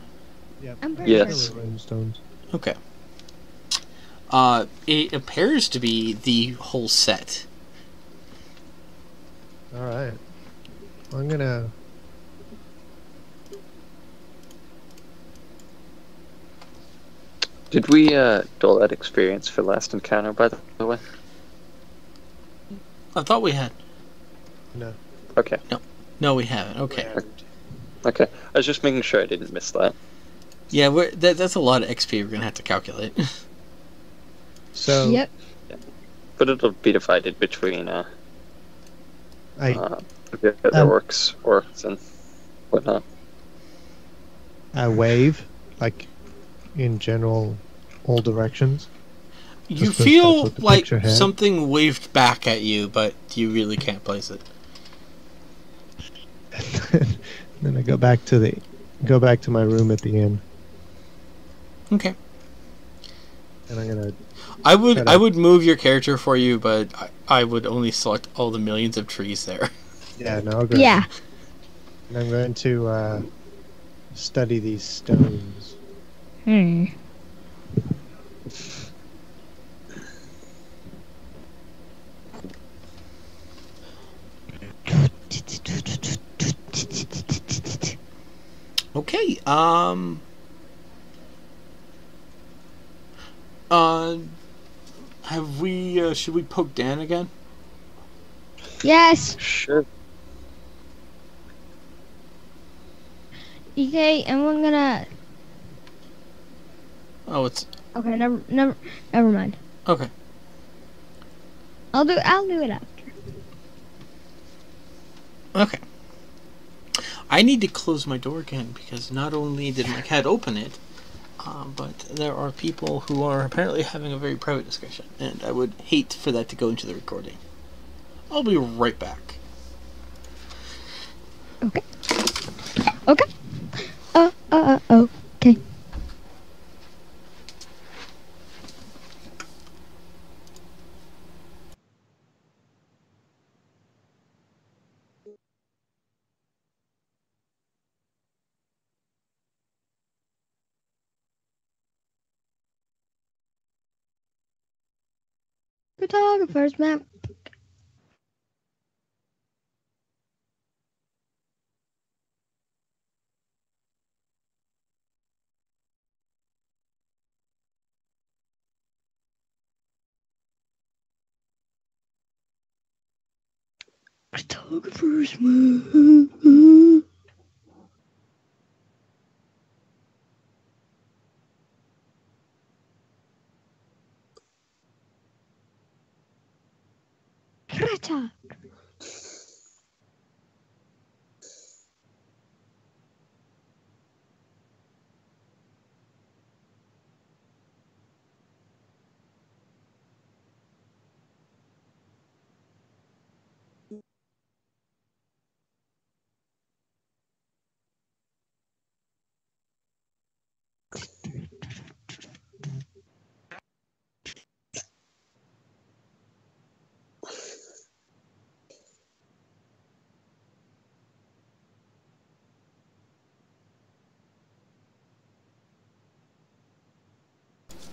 Yep. I'm pretty Yes. They were rune stones. Okay. It appears to be the whole set. Alright. I'm gonna. Did we dole out experience for last encounter, by the way? I thought we had. No. Okay. No, we haven't. Okay. Okay. I was just making sure I didn't miss that. Yeah, that's a lot of XP we're going to have to calculate. So. Yep. But it'll be divided between the other orcs, and whatnot. I wave, like, in general, all directions. You Just that's feel what the like picture had. something waved back at you, but you really can't place it. Then I go back to my room at the inn, Okay. and I'm gonna. I would move your character for you, but I would only select all the millions of trees there. Yeah, no, I'll go. Yeah. And I'm going to study these stones. Hmm. Okay, have we, should we poke Dan again? Yes. Sure. Okay, and we're gonna. Oh, it's... Okay, never mind. Okay. I'll do it after. Okay. I need to close my door again because not only did my cat open it, but there are people who are apparently having a very private discussion, and I would hate for that to go into the recording. I'll be right back. Okay. Okay. Okay. Photographer's map. Photographer's map. Krata.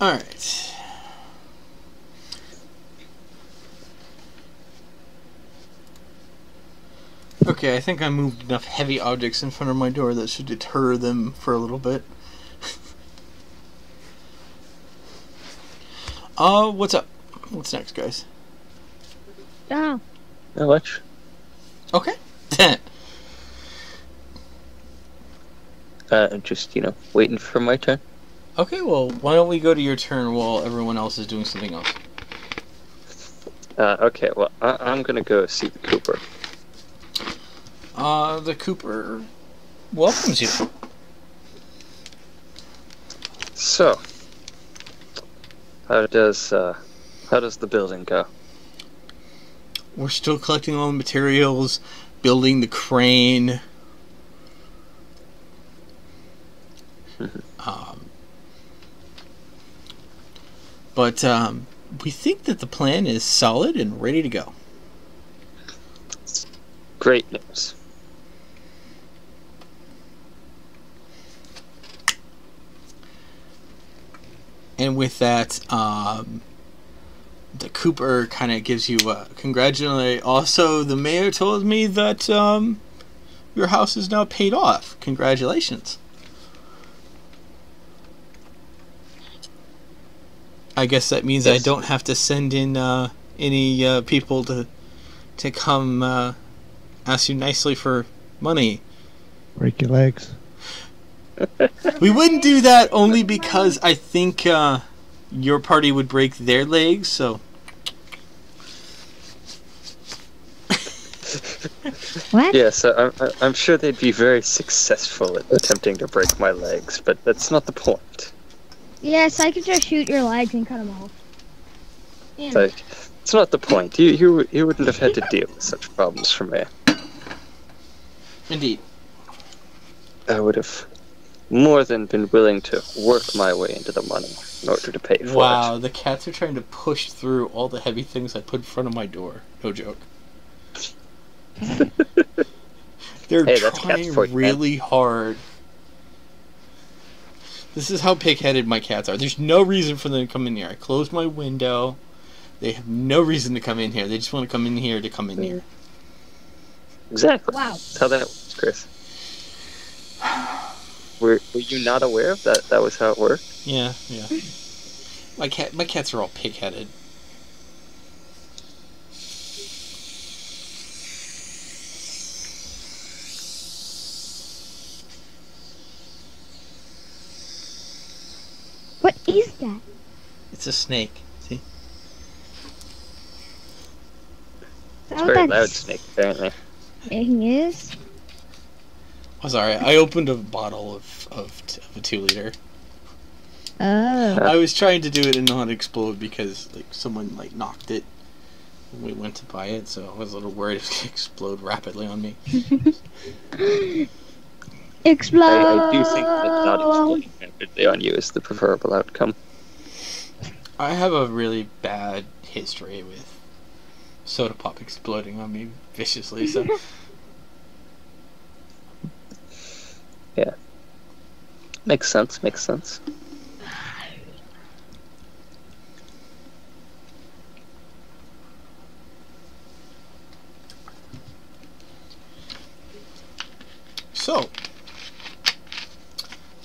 Alright. Okay, I think I moved enough heavy objects in front of my door that should deter them for a little bit. What's up? What's next, guys? Oh. Not much. Okay. Just, waiting for my turn. Okay, well, why don't we go to your turn while everyone else is doing something else? Okay, well, I'm gonna go see the Cooper. The Cooper welcomes you. So, how does the building go? We're still collecting all the materials, building the crane. But we think that the plan is solid and ready to go. Great news. And with that, the Cooper kind of gives you a congratulatory. Also, the mayor told me that your house is now paid off. Congratulations. I guess that means Yes. I don't have to send in any people to come ask you nicely for money. Break your legs. We wouldn't do that only because I think your party would break their legs, so... What? Yes, I'm sure they'd be very successful at attempting to break my legs, but that's not the point. Yes, I could just shoot your legs and cut them off. Yeah. It's not the point. You wouldn't have had to deal with such problems from me. Indeed. I would have more than been willing to work my way into the money in order to pay for Wow, it. the cats are trying to push through all the heavy things I put in front of my door. No joke. They're Hey, that's cats trying for you, man. really hard. This is how pig-headed my cats are. There's no reason for them to come in here. I closed my window. They have no reason to come in here. They just want to come in here to come in here. Exactly. Wow. That's how that works, Chris. Were you not aware of that? That was how it worked? Yeah. My cats are all pig-headed. What is that? It's a snake. See? It's a very loud snake, apparently. Thing is. Oh, sorry. I opened a bottle of a 2-liter. Oh. I was trying to do it and not explode because someone knocked it when we went to buy it, so I was a little worried it was going to explode rapidly on me. Explode. I do think that not exploding rapidly on you is the preferable outcome. I have a really bad history with soda pop exploding on me viciously, so Yeah. Makes sense. So,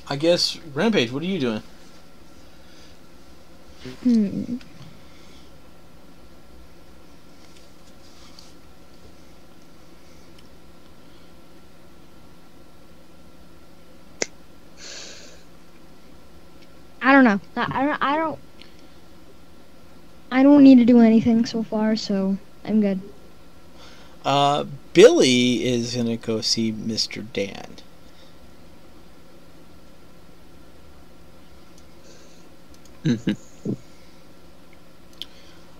I guess, Rampage, what are you doing? I don't know. I don't need to do anything so far, so I'm good. Billy is going to go see Mr. Dan.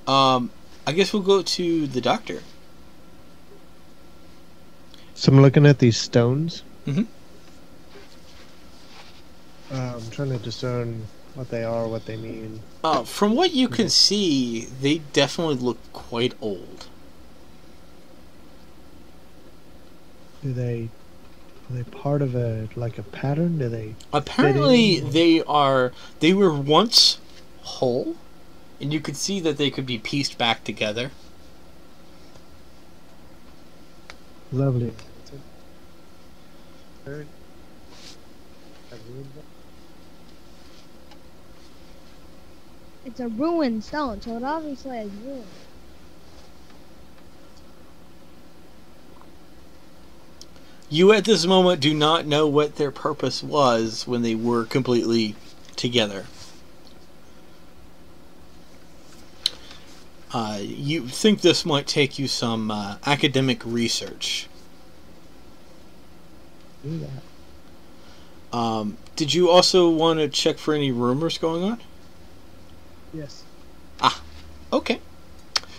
I guess we'll go to the doctor. So I'm looking at these stones. Mhm. I'm trying to discern what they are, what they mean. From what you can see, they definitely look quite old. Are they part of a pattern? Do they Apparently, fit in? they were once whole, and you could see that they could be pieced back together. Lovely. It's a ruined stone, so it obviously is ruined. You at this moment do not know what their purpose was when they were completely together. You think this might take you some academic research. Do that. Did you also want to check for any rumors going on? Yes. Okay.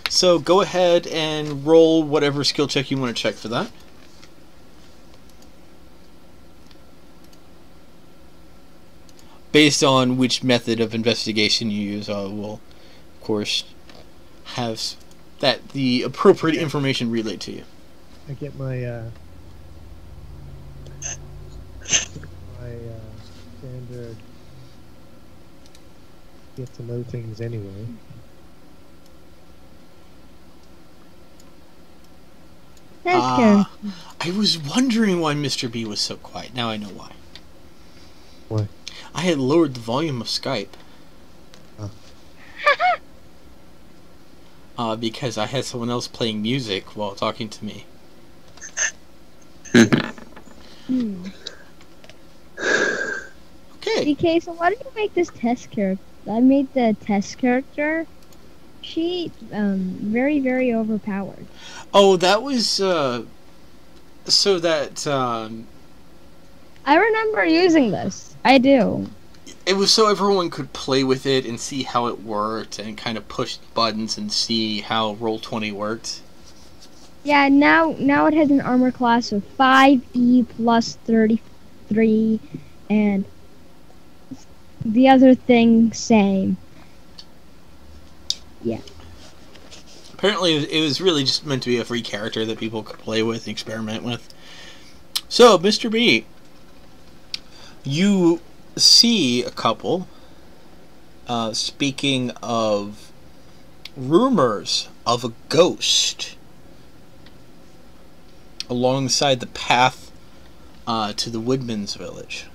So go ahead and roll whatever skill check you want to check for that. Based on which method of investigation you use, I will, of course, have the appropriate information relayed to you. I get my standard get to know things anyway. That's good. I was wondering why Mr. B was so quiet. Now I know why. Why? I had lowered the volume of Skype. Because I had someone else playing music while talking to me. Okay. DK, so why did you make this test character? I made the test character. She, very, very overpowered. Oh, that was, so that, I remember using this. I do. it was so everyone could play with it and see how it worked and kind of push buttons and see how Roll20 worked. Yeah, now it has an armor class of 5E plus 33 and the other thing same. Yeah. Apparently, it was really just meant to be a free character that people could play with and experiment with. So, Mr. B, you see a couple. Speaking of rumors of a ghost alongside the path to the Woodman's village.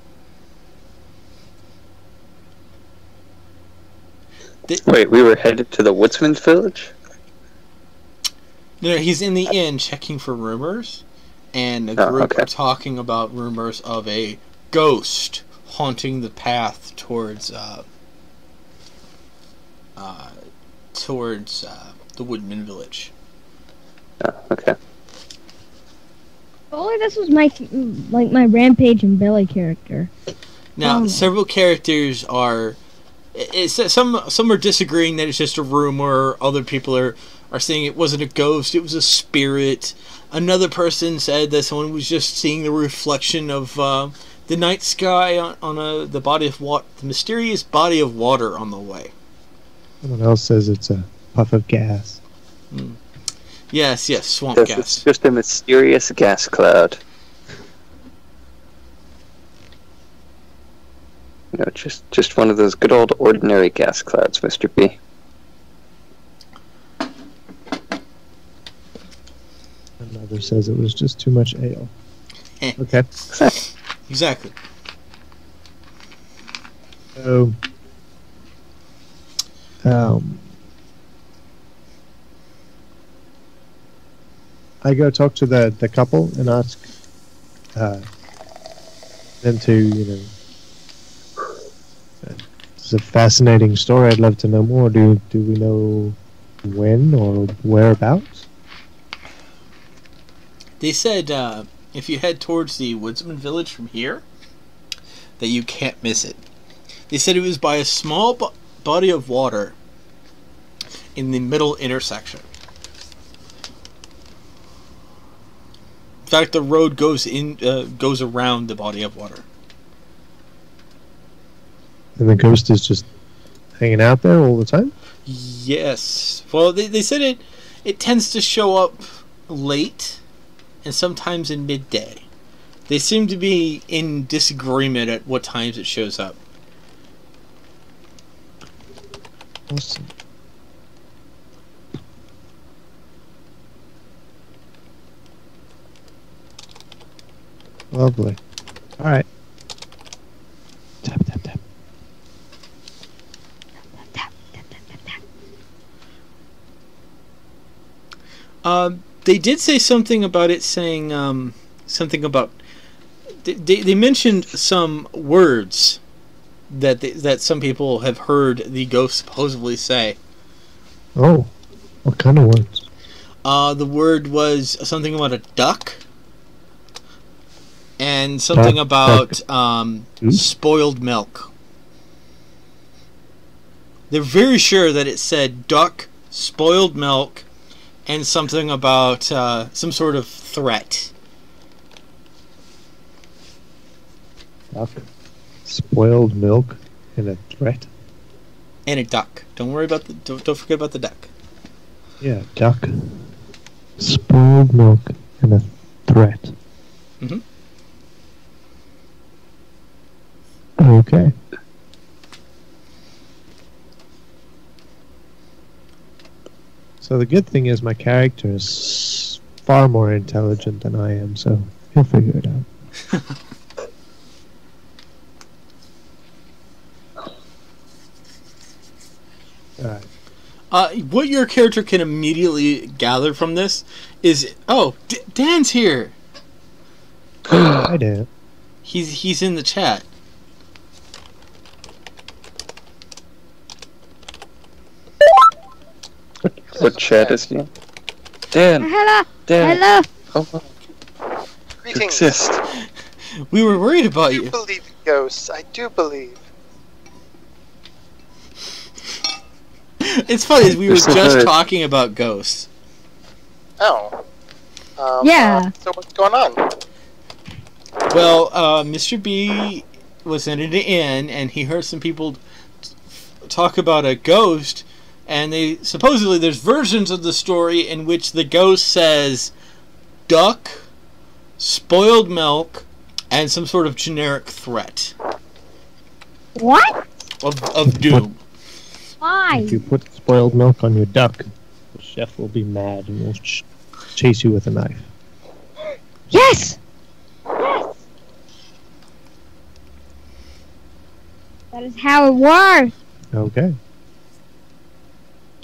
Wait, we were headed to the Woodsman's village? No, he's in the inn checking for rumors, and a group are talking about rumors of a ghost haunting the path towards the Woodman village. Oh, okay. If only this was my Rampage and Billy character. Now, several characters are. Some are disagreeing that it's just a rumor. Other people are saying it wasn't a ghost; it was a spirit. Another person said that someone was just seeing the reflection of the night sky on the body of the mysterious body of water on the way. Someone else says it's a puff of gas. Mm. Yes, swamp gas. It's just a mysterious gas cloud. No, just one of those good old ordinary gas clouds, Mr. B. Another says it was just too much ale. Okay. Exactly. So, I go talk to the couple and ask them to, it's a fascinating story. I'd love to know more. Do we know when or whereabouts? They said if you head towards the Woodsman village from here, that you can't miss it. They said it was by a small body of water in the middle intersection. In fact, the road goes around the body of water. And the ghost is just hanging out there all the time? Yes. Well, they said it tends to show up late and sometimes in midday. They seem to be in disagreement at what times it shows up. Awesome. Lovely. Alright. Tap, tap, tap. They did say something about it, saying something about. They mentioned some words that some people have heard the ghost supposedly say. Oh, what kind of words? The word was something about a duck, and something about spoiled milk. They're very sure that it said duck, spoiled milk, and something about some sort of threat. Duck, spoiled milk, and a threat. And a duck. Don't worry about don't forget about the duck. Yeah, duck, spoiled milk, and a threat. Mm-hmm. Okay. So the good thing is my character is far more intelligent than I am, so he'll figure it out. Alright. What your character can immediately gather from this is, Dan's here. Hi, Dan. He's in the chat. What chat is he in? Dan! Hello! Dan! Hello! Oh, you Greetings. exist. We were worried about I do you. believe in ghosts. I do believe. It's funny, we were You're so just good. talking about ghosts. Oh. Yeah. So what's going on? Well, Mr. B was in an inn, and he heard some people talk about a ghost, and supposedly there's versions of the story in which the ghost says duck, spoiled milk, and some sort of generic threat. What? Of doom. Why? If you put spoiled milk on your duck, the chef will be mad and will chase you with a knife. Yes! Yes! That is how it works. Okay.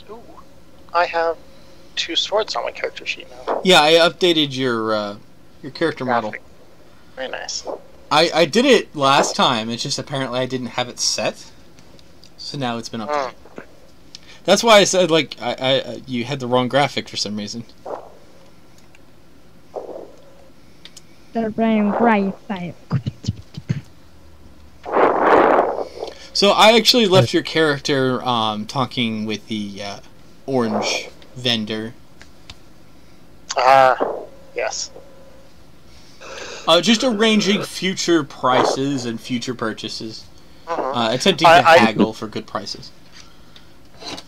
Ooh, I have 2 swords on my character sheet now. Yeah, I updated your character model. Graphic. Very nice. I did it last time. It's just apparently I didn't have it set, so now it's been updated. That's why I said you had the wrong graphic for some reason. The brain right side. So I actually left your character talking with the orange vendor. Yes. Just arranging future prices and future purchases. Attempting to I haggle for good prices.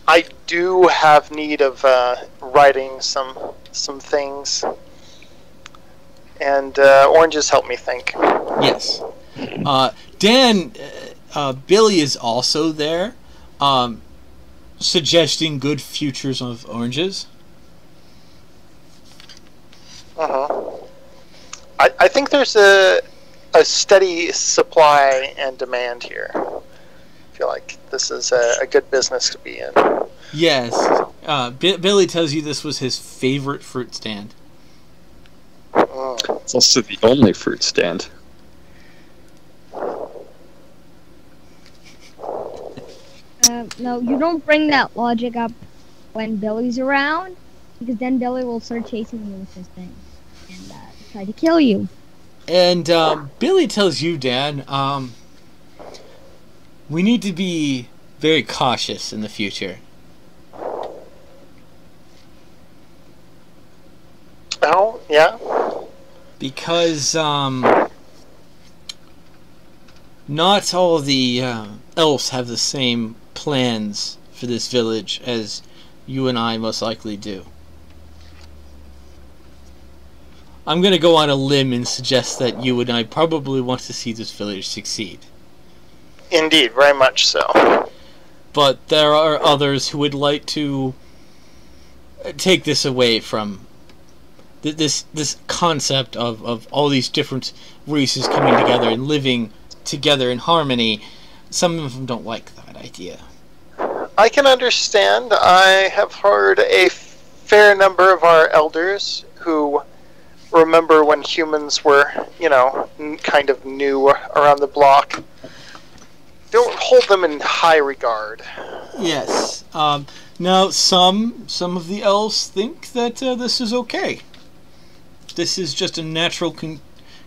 I do have need of writing some things, and oranges help me think. Yes. Dan, Billy is also there, suggesting good futures of oranges. I think there's a steady supply and demand here. I feel like this is a good business to be in. Yes. Billy tells you this was his favorite fruit stand. It's also the only fruit stand. No, you don't bring that logic up when Billy's around, because then Billy will start chasing you with his thing and try to kill you. And Billy tells you, Dan, we need to be very cautious in the future. Oh, yeah? Because not all the elves have the same plans for this village as you and I most likely do. I'm going to go on a limb and suggest that you and I probably want to see this village succeed. Indeed, very much so. But there are others who would like to take this away from this concept of all these different races coming together and living together in harmony. Some of them don't like that idea. I can understand. I have heard a fair number of our elders who remember when humans were, kind of new around the block. Don't hold them in high regard. Yes. Now, some of the elves think that this is okay. This is just a natural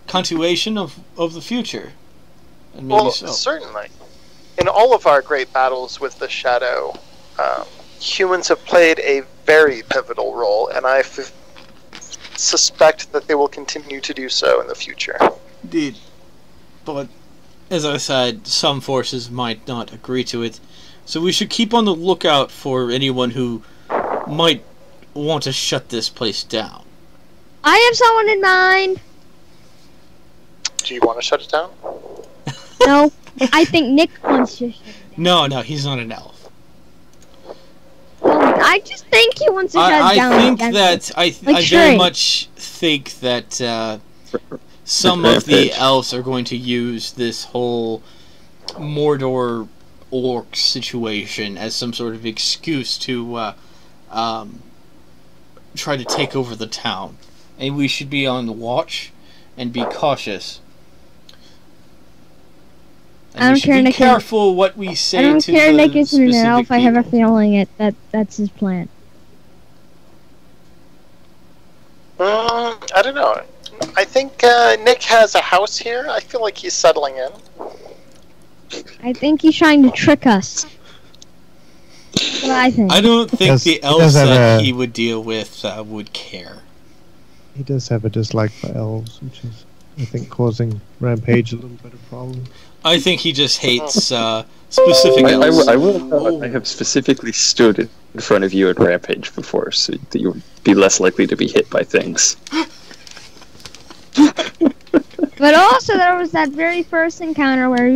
continuation of the future. And maybe so. Certainly. In all of our great battles with the Shadow, humans have played a very pivotal role, and I suspect that they will continue to do so in the future. Indeed. But, as I said, some forces might not agree to it, so we should keep on the lookout for anyone who might want to shut this place down. I have someone in mind. Do you want to shut it down? No, I think Nick wants to shut it down. No, he's not an elf. I just think he wants to shut it down. I very much think that some of the elves are going to use this whole Mordor orc situation as some sort of excuse to try to take over the town. And we should be on the watch and be cautious. And I don't we should care, be Nick. careful what we say to I don't care, the Nick isn't an elf. specific I have a people. feeling that's his plan. I don't know. I think Nick has a house here. I feel like he's settling in. I think he's trying to trick us. That's what I think. I don't think does- the he elves does have that a- he would deal with would care. He does have a dislike for elves, which is, I think, causing Rampage a little bit of problem. I think he just hates specific elves. I will note, I have specifically stood in front of you at Rampage before, so that you would be less likely to be hit by things. But also, there was that very first encounter where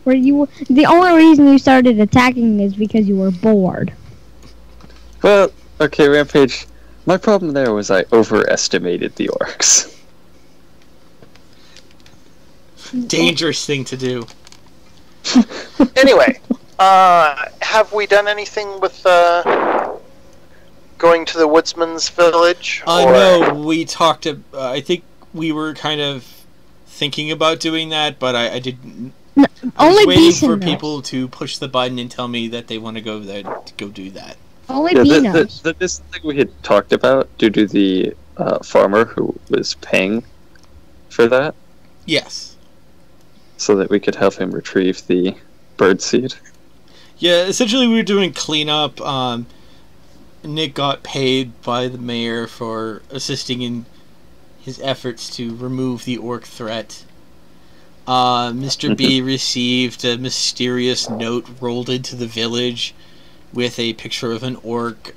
the only reason you started attacking is because you were bored. Well, okay, Rampage. My problem there was I overestimated the orcs. Dangerous thing to do. Anyway, have we done anything with going to the woodsman's village? No, we talked. I think we were kind of thinking about doing that, but I didn't. No, I was only waiting Beason for knows. people to push the button and tell me that they want to go there to go do that. Only Yeah, B knows. this thing we had talked about due to the farmer who was paying for that, Yes. so that we could help him retrieve the birdseed. Yeah, essentially we were doing cleanup. Nick got paid by the mayor for assisting in his efforts to remove the orc threat. Mr. B received a mysterious note rolled into the village with a picture of an orc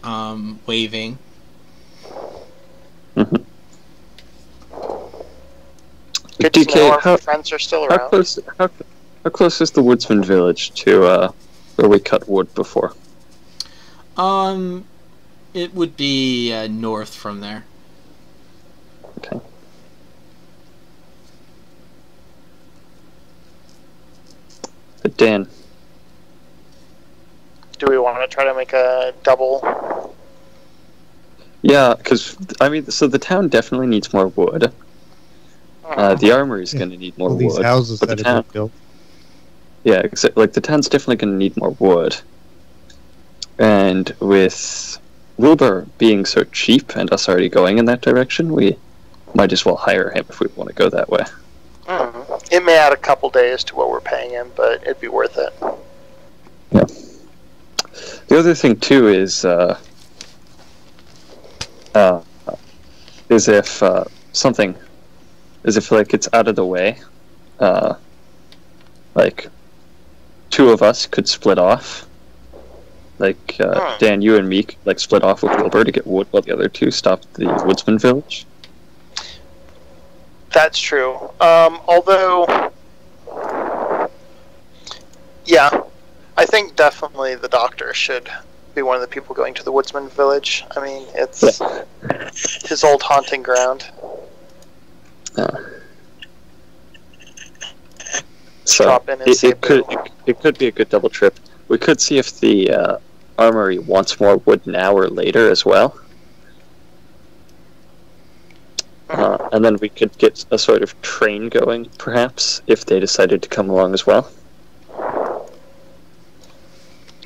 waving. Good to DK, know our friends are still around. How close is the woodsman village to where we cut wood before? It would be north from there. Okay. But Dan, Do we want to try to make a double? yeah, because I mean, so the town definitely needs more wood. The armory is going to need more All these wood. houses but that the have town, been built. yeah, like the town's definitely going to need more wood. And with Wilbur being so cheap and us already going in that direction, we might as well hire him if we want to go that way. It may add a couple days to what we're paying him, but it'd be worth it. Yeah. The other thing too is if something, is if like it's out of the way, like two of us could split off. Like Dan, you and me could, like split off with Wilbur to get wood, while the other two stop the woodsman village. That's true. Although, yeah, I think definitely the doctor should be one of the people going to the woodsman village. I mean, it's his old haunting ground. So Drop in and say it could be a good double trip. We could see if the armory wants more wood now or later as well. And then we could get a sort of train going, perhaps, if they decided to come along as well.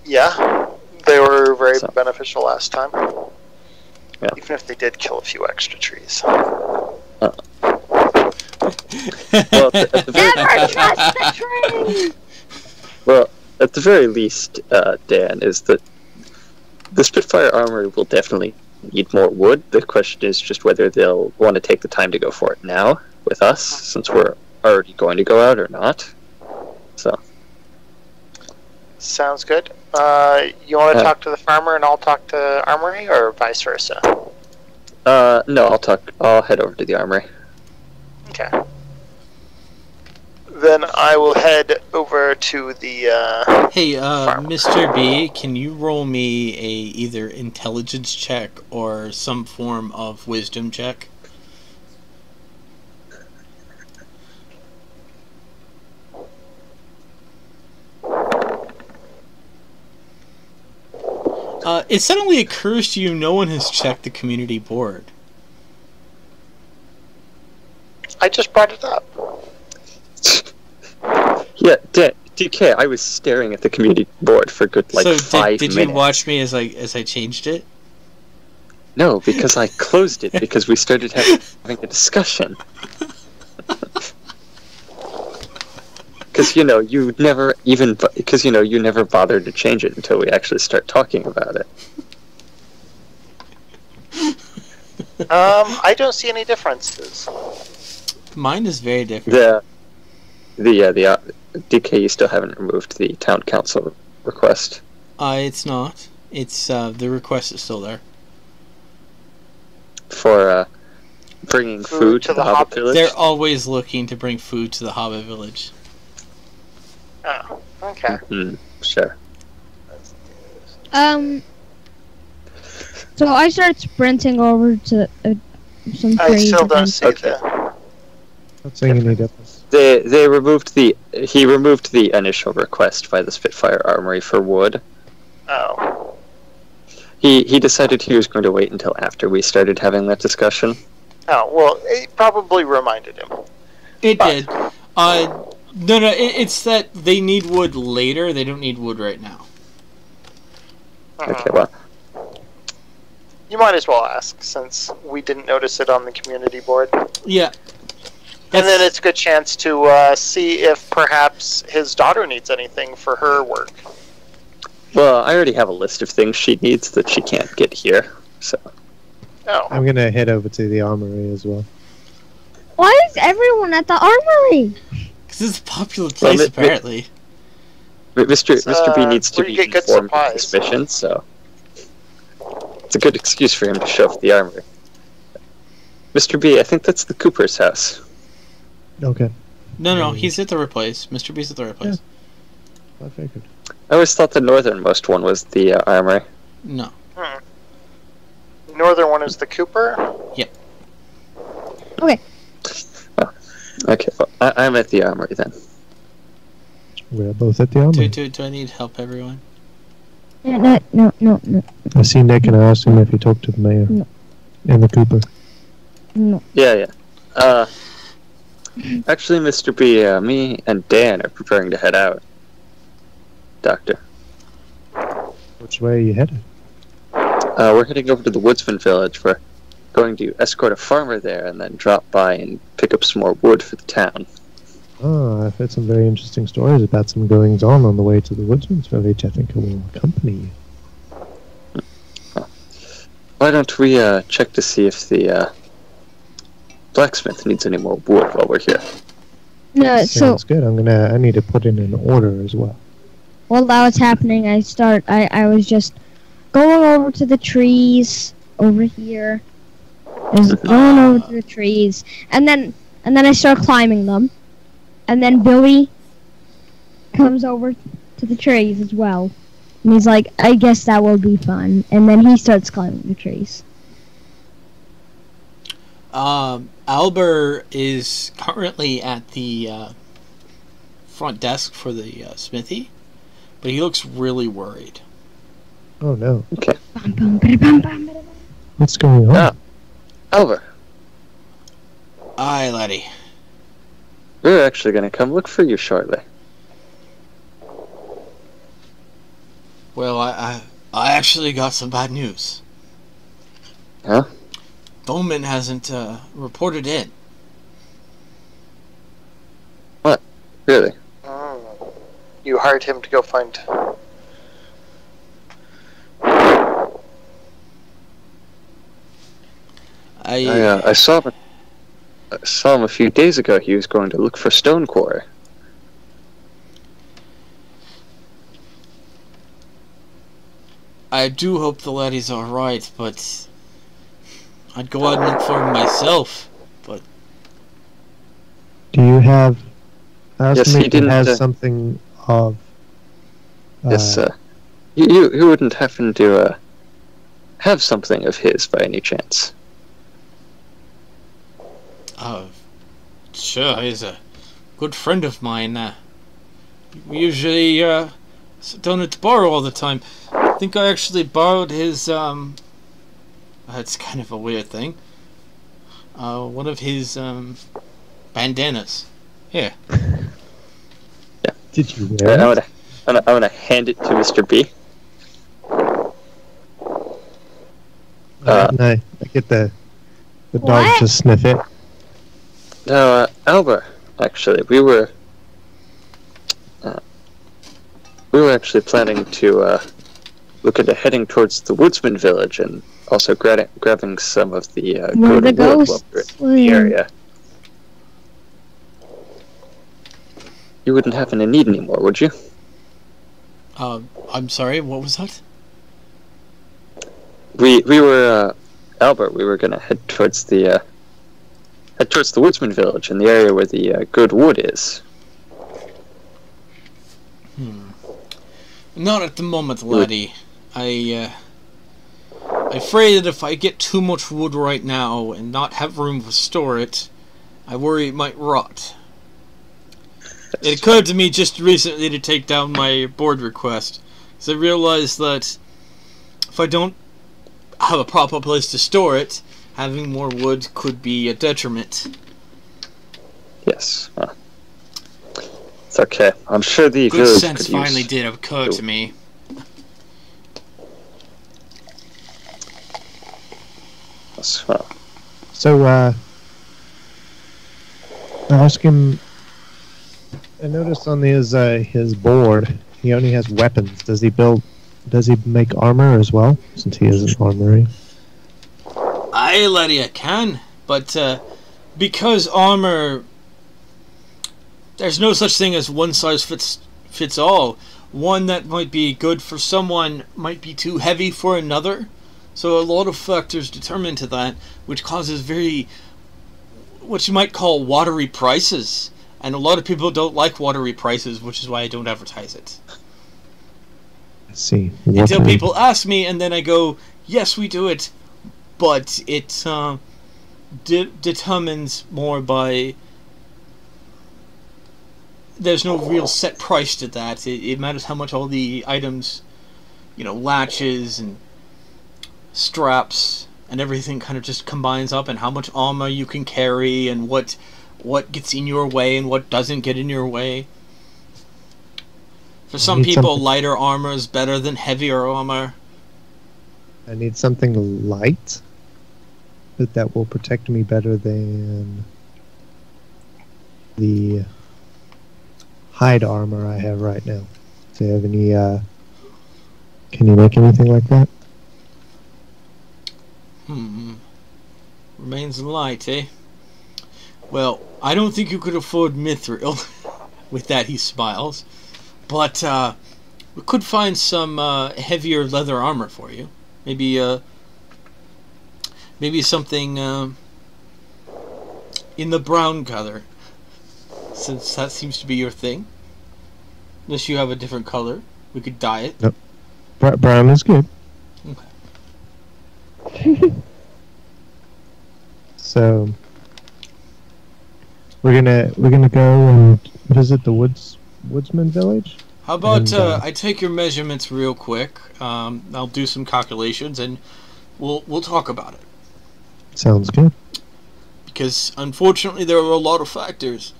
Yeah, they were very So. beneficial last time. Yeah. Even if they did kill a few extra trees. Well, at the very, Never trust the tree! well, at the very least, Dan, is that the Spitfire armory will definitely need more wood. The question is just whether they'll want to take the time to go for it now with us, since we're already going to go out, or not. So, Sounds good. You want to talk to the farmer and I'll talk to Armory, or vice versa? no, I'll head over to the armory. Okay. Then I will head over to the, Hey, farm. Mr. B, can you roll me a either intelligence check or some form of wisdom check? It suddenly occurs to you no one has checked the community board. I just brought it up. Yeah, DK, I was staring at the community board for good, like, so 5 did minutes. you watch me as I changed it? No, because I closed it because we started having a discussion. Because you never bothered to change it until we actually start talking about it. I don't see any differences. Mine is very different. DK, you still haven't removed the town council request. It's not. It's the request is still there. For bringing food to the Hobbit Village? They're always looking to bring food to the Hobbit Village. Oh, okay. Sure. So I start sprinting over to some I trees. still don't and- see the... Not saying you need apples. He removed the initial request by the Spitfire Armory for wood. Oh. He decided he was going to wait until after we started having that discussion. Oh, well, it probably reminded him. It But- did. No, it's that they need wood later. They don't need wood right now. Okay, well, You might as well ask, since we didn't notice it on the community board. Yeah. And then it's a good chance to see if perhaps his daughter needs anything for her work. well, I already have a list of things she needs that she can't get here. So Oh. I'm gonna head over to the armory as well. Why is everyone at the armory? Because it's a popular place, Well, apparently. Mr. B needs to where be you get good informed of supplies. this mission, so it's a good excuse for him to show up at the armory. Mr. B, I think that's the Cooper's house. Okay, No, he's at the right place. Mr. B's at the right place. I figured. I always thought the northernmost one was the armory. No. Northern one is the Cooper. Okay, well, I'm at the armory then. We're both at the armory. Do I need help, everyone? No. I see Nick and I asked him if he talked to the mayor. No. And the Cooper. Yeah. Actually, Mr. B, me and Dan are preparing to head out. Doctor. Which way are you headed? We're heading over to the Woodsman Village. We're going to escort a farmer there and then drop by and pick up some more wood for the town. Oh, I've heard some very interesting stories about some goings-on on the way to the Woodsman's Village. I think I will accompany you. Why don't we check to see if the blacksmith needs any more wood while we're here? No, so Sounds good. I need to put in an order as well. while that was happening, I was just going over to the trees over here. I was going over to the trees, and then I start climbing them, and then Billy comes over to the trees as well, and he's like, "I guess that will be fun," and then he starts climbing the trees. Albert is currently at the front desk for the smithy, but he looks really worried. Oh no. Okay. Bum, bum, bada, bum, bum, bada, bum. What's going on? Ah. Albert, Aye, laddie. we're actually going to come look for you shortly. Well, I actually got some bad news. Huh? Bowman hasn't reported in. Really? You hired him to go find... I saw him a few days ago. He was going to look for stone quarry. I do hope the laddie's alright, but I'd go out and look for him myself. Do you have... I asked Yes, him he if he didn't, has something of... Yes, you wouldn't happen to have something of his by any chance? Sure, he's a good friend of mine. We usually sit down at the bar all the time. I think I actually borrowed his, it's kind of a weird thing. One of his, bandanas. Here. Yeah. Did you wear it? I'm gonna hand it to Mr. B. No, I get the dog What? to sniff it. No, Albert, actually, we were actually planning to look into heading towards the Woodsman Village and also grabbing some of the Where good the wood ghosts while we're in the live. area. you wouldn't happen to need any more, would you? I'm sorry, what was that? We were Albert. We were gonna head towards the woodsman village in the area where the good wood is. Not at the moment, laddie. I'm afraid that if I get too much wood right now and not have room to store it, I worry it might rot. It occurred to me just recently to take down my board request, because I realized that if I don't have a proper place to store it, having more wood could be a detriment. Yes. It's okay. I'm sure the Good village sense could use... finally did occur to me. Well, So, I asked him. I noticed on his board, he only has weapons. Does he make armor as well? Since he is an armory. Aye, laddie, I can, but because armor, there's no such thing as one size fits all. One that might be good for someone might be too heavy for another. So a lot of factors determine to that, which causes what you might call watery prices. And a lot of people don't like watery prices, which is why I don't advertise it. I see. Until people ask me, and then I go, yes, we do it. But it determines more by... There's no real set price to that. It matters how much all the items, latches and straps and everything kind of just combines up, and how much armor you can carry, and what gets in your way and what doesn't get in your way. For some people, lighter armor is better than heavier armor. I need something light, but that will protect me better than the hide armor I have right now. Do you have any, can you make anything like that? Remains light, eh? Well, I don't think you could afford mithril. With that, he smiles. But, we could find some, heavier leather armor for you. Maybe something, in the brown color. Since that seems to be your thing. Unless you have a different color. We could dye it. Nope. Brown is good. Okay. So we're gonna go and visit the woodsman village. How about I take your measurements real quick. I'll do some calculations and we'll talk about it. Sounds good. Because unfortunately there are a lot of factors.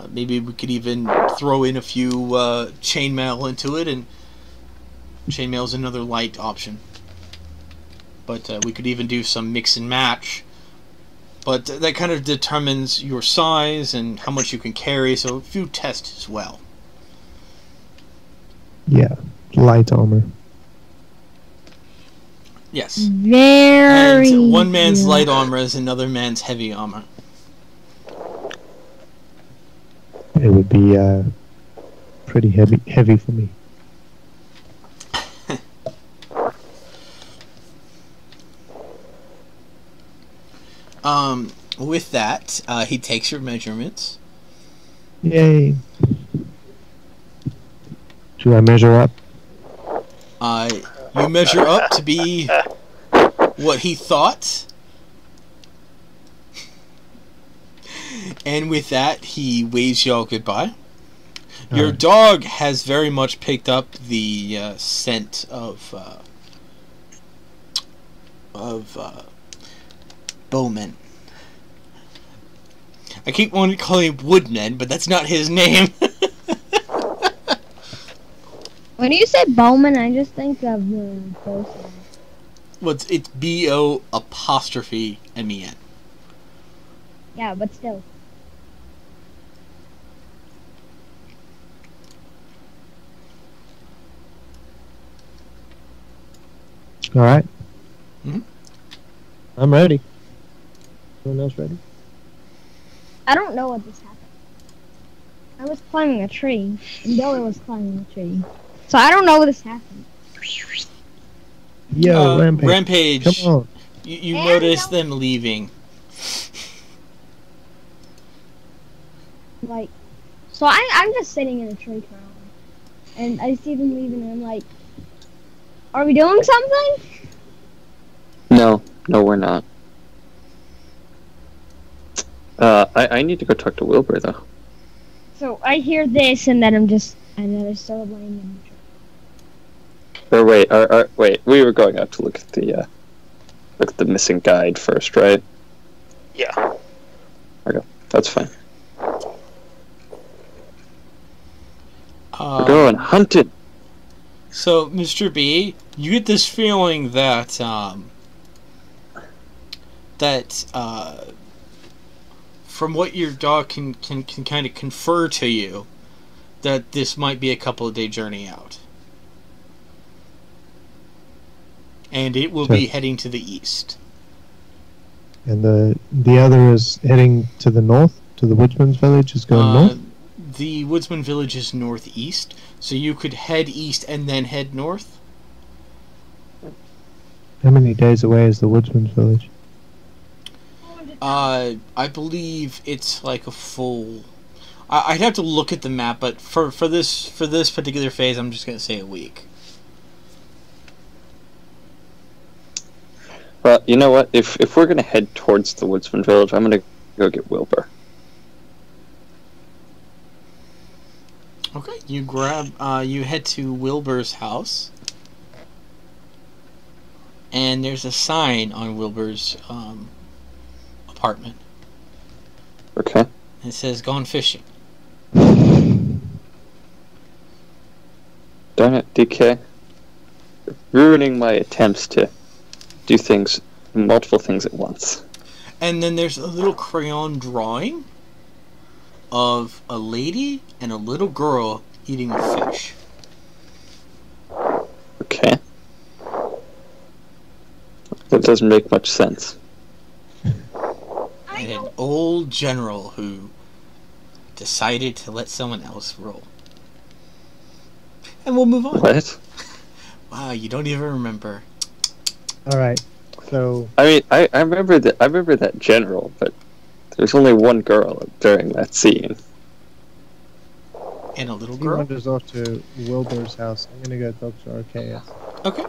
Maybe we could even throw in a few chainmail into it, and chainmail is another light option. But we could even do some mix and match. But that kind of determines your size and how much you can carry, so a few tests as well. Yeah, light armor. Yes. Very. And one man's light armor is another man's heavy armor. It would be pretty heavy for me. With that, he takes your measurements. Yay. Should I measure up? You measure up to be what he thought. And with that, he waves y'all goodbye. Your dog has very much picked up the scent of Bowman. I keep wanting to call him Woodman, but that's not his name. When you say Bowman, I just think of Bosun. Well, it's B-O''men. Yeah, but still. All right. Mm-hmm. I'm ready. Everyone else ready? I don't know what just happened. I was climbing a tree, and Billy was climbing a tree. So I don't know what this happened. Yo, Rampage. Rampage. Come on. You notice them leaving. Like, so I'm just sitting in a tree crown, and I see them leaving, and I'm like, are we doing something? No, we're not. I need to go talk to Wilbur though. So I hear this, and then I start laying in the tree. Or wait, we were going out to look at the missing guide first, right? Yeah. Okay, that's fine. We're going hunting. So, Mr. B, you get this feeling that from what your dog can kind of confer to you, that this might be a couple of day journey out. And it will be heading to the east. And the other is heading to the north, to the Woodsman's village, is going north? The Woodsman village is northeast, so you could head east and then head north. How many days away is the Woodsman's village? I believe it's like a full... I'd have to look at the map, but for this particular phase, I'm just going to say a week. Well, you know what? If we're gonna head towards the Woodsman village, I'm gonna go get Wilbur. Okay, you head to Wilbur's house, and there's a sign on Wilbur's apartment. Okay. It says "Gone fishing." Darn it, DK. You're ruining my attempts to do multiple things at once. And then there's a little crayon drawing of a lady and a little girl eating a fish. Okay. That doesn't make much sense. And an old general who decided to let someone else roll. And we'll move on. What? Wow, you don't even remember. Alright, so... I mean, I remember that general, but there's only one girl during that scene. And a little he girl? wanders off to Wilbur's house. I'm gonna go talk to Arceus. Okay.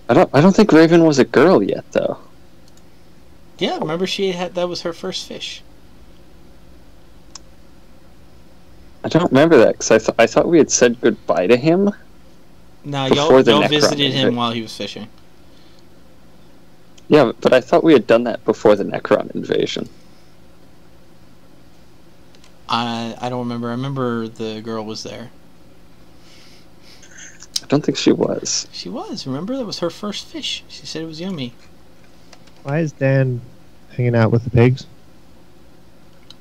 I don't think Raven was a girl yet, though. Yeah, remember that was her first fish. I don't remember that, because I thought we had said goodbye to him. No, Before the y'all Necron visited him invasion. while he was fishing. Yeah, but I thought we had done that before the Necron invasion. I don't remember. I remember the girl was there. I don't think she was. She was. Remember? That was her first fish. She said it was yummy. Why is Dan hanging out with the pigs?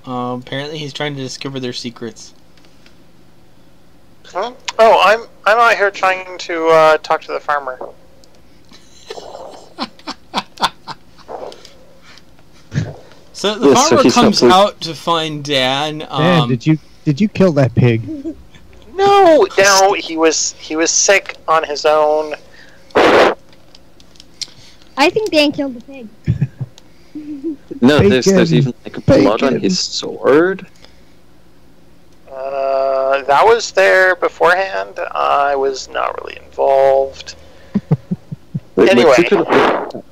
Apparently he's trying to discover their secrets. Huh? Oh, I'm out here trying to talk to the farmer. So the farmer comes out to find Dan. Dan, did you kill that pig? No, he was sick on his own. I think Dan killed the pig. No, there's Bacon. even like a blood on Bacon. his sword. That was there beforehand. I was not really involved. Anyway. He could have put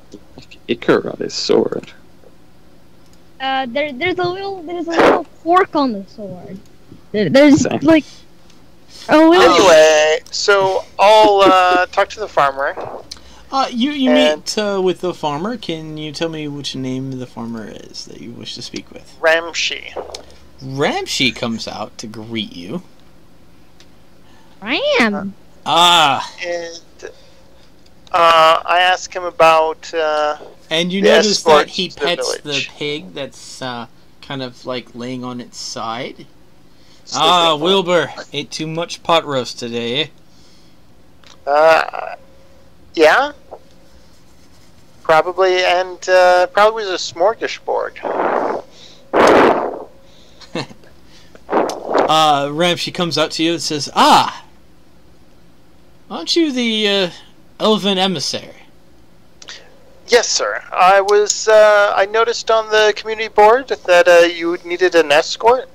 ichor on his sword. There's a little fork on the sword. There's Same. like a little. Anyway, so I'll talk to the farmer. You meet with the farmer. Can you tell me which name the farmer is that you wish to speak with? Ramshi. Ramshi comes out to greet you. Ram. And I ask him about. And you the notice that escort he to the pets the village. pig that's kind of like laying on its side. Sleeping. Wilbur, ate too much pot roast today, Yeah. Probably, and probably was a smorgasbord. Ramp, she comes out to you and says, "Ah, aren't you the elven emissary?" Yes, sir. I noticed on the community board that you needed an escort.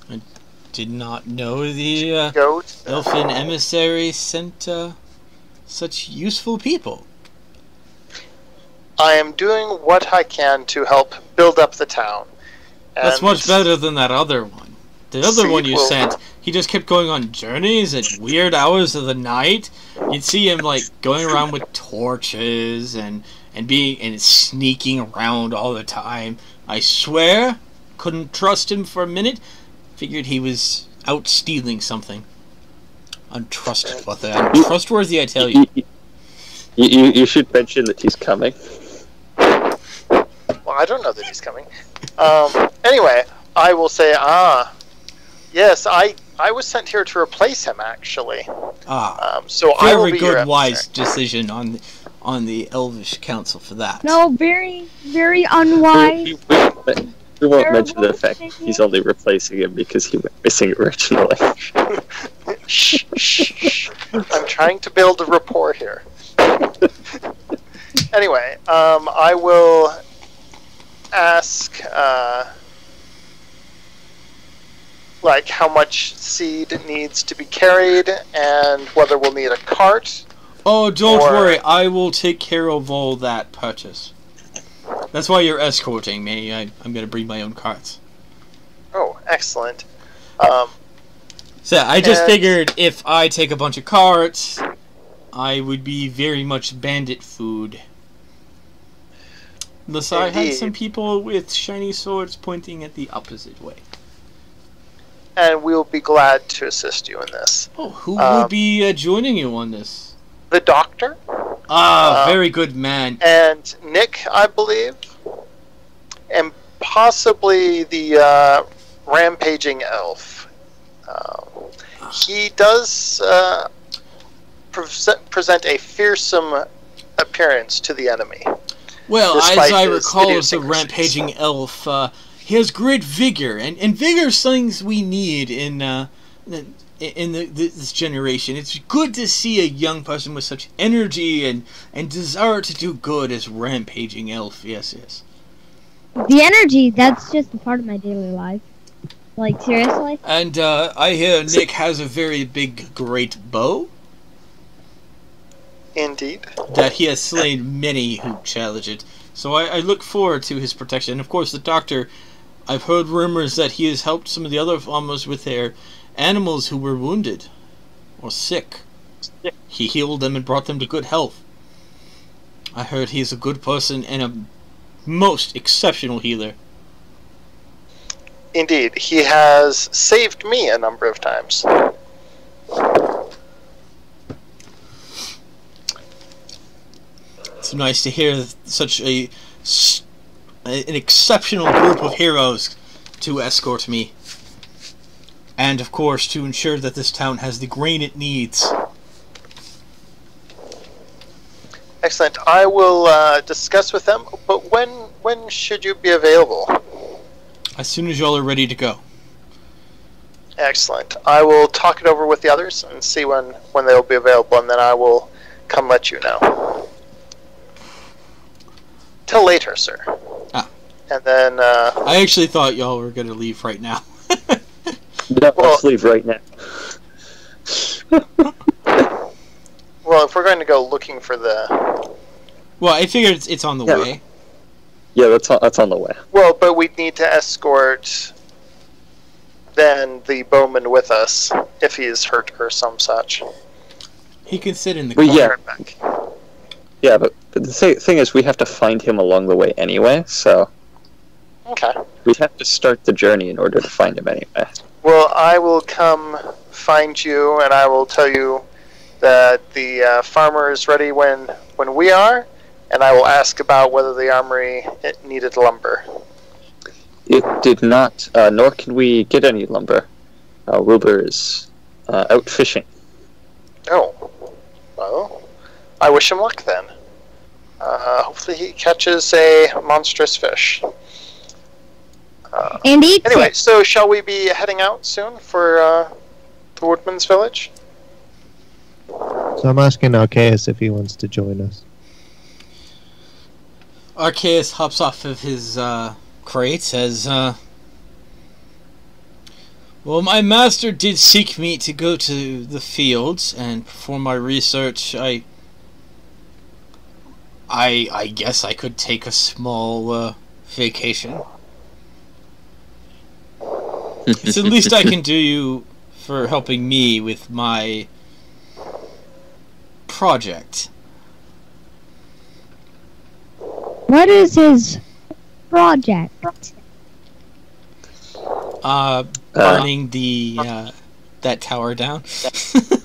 I did not know the Go to the- elfin emissary sent such useful people. I am doing what I can to help build up the town. That's And much better than that other one. The other See, one you well- sent, he just kept going on journeys at weird hours of the night. You'd see him like going around with torches and sneaking around all the time. I swear, couldn't trust him for a minute. Figured he was out stealing something. Untrustworthy, I tell you. You should mention that he's coming. Well, I don't know that he's coming. Anyway, I will say, yes, I was sent here to replace him, actually. So I will Very be your good, wise emissary. decision on the Elvish Council for that. No, very, very unwise. We won't Terrible mention the fact decision. he's only replacing him because he went missing originally. Shh, shh, shh. I'm trying to build a rapport here. Anyway, I will ask, like, how much seed needs to be carried and whether we'll need a cart. Oh, don't Or- worry. I will take care of all that purchase. That's why you're escorting me. I'm going to bring my own carts. Oh, excellent. So I just And- figured if I take a bunch of carts, I would be very much bandit food. Unless I had some Indeed. people with shiny swords pointing at the opposite way. And we'll be glad to assist you in this. Oh, who would be joining you on this? The doctor Very good man. and Nick, I believe, and possibly the rampaging elf. He does present a fearsome appearance to the enemy. Well, as despite I his recall, as a idiosyncrasies. rampaging elf, he has great vigor, and vigor is something we need in this generation. It's good to see a young person with such energy and desire to do good as rampaging elf. Yes, yes. The energy, that's just a part of my daily life. Like, seriously? And I hear Nick has a very big, great bow Indeed. that he has slain many who challenge it. So I look forward to his protection. And of course, the doctor, I've heard rumors that he has helped some of the other farmers with their animals who were wounded or sick. He healed them and brought them to good health. I heard he's a good person and a most exceptional healer. Indeed. He has saved me a number of times. It's nice to hear such an exceptional group of heroes to escort me. And of course to ensure that this town has the grain it needs. Excellent. I will discuss with them, but when should you be available? As soon as y'all are ready to go. Excellent. I will talk it over with the others and see when they'll be available, and then I will come let you know. Till later, sir. Ah. And then, I actually thought y'all were gonna leave right now. No, let's leave right now. well, if we're going to go looking for the... Well, I figured it's on the Yeah. way. Yeah, that's on the way. Well, but we'd need to escort then the bowman with us if he's hurt or some such. He can sit in the Well, car. yeah. Turn back. Yeah, but the thing is, we have to find him along the way anyway, so Okay. we'd have to start the journey in order to find him anyway. Well, I will come find you, and I will tell you that the farmer is ready when we are, and I will ask about whether the armory needed lumber. It did not, nor can we get any lumber. Wilbur is out fishing. Oh. Well, I wish him luck then. Hopefully he catches a monstrous fish. And eat Anyway, it. so shall we be heading out soon for the Woodman's Village? So I'm asking Arceus if he wants to join us. Arceus hops off of his crate, says, well, my master did seek me to go to the fields and perform my research. I guess I could take a small vacation. It's the least I can do you for helping me with my project. What is his project? Burning the that tower down.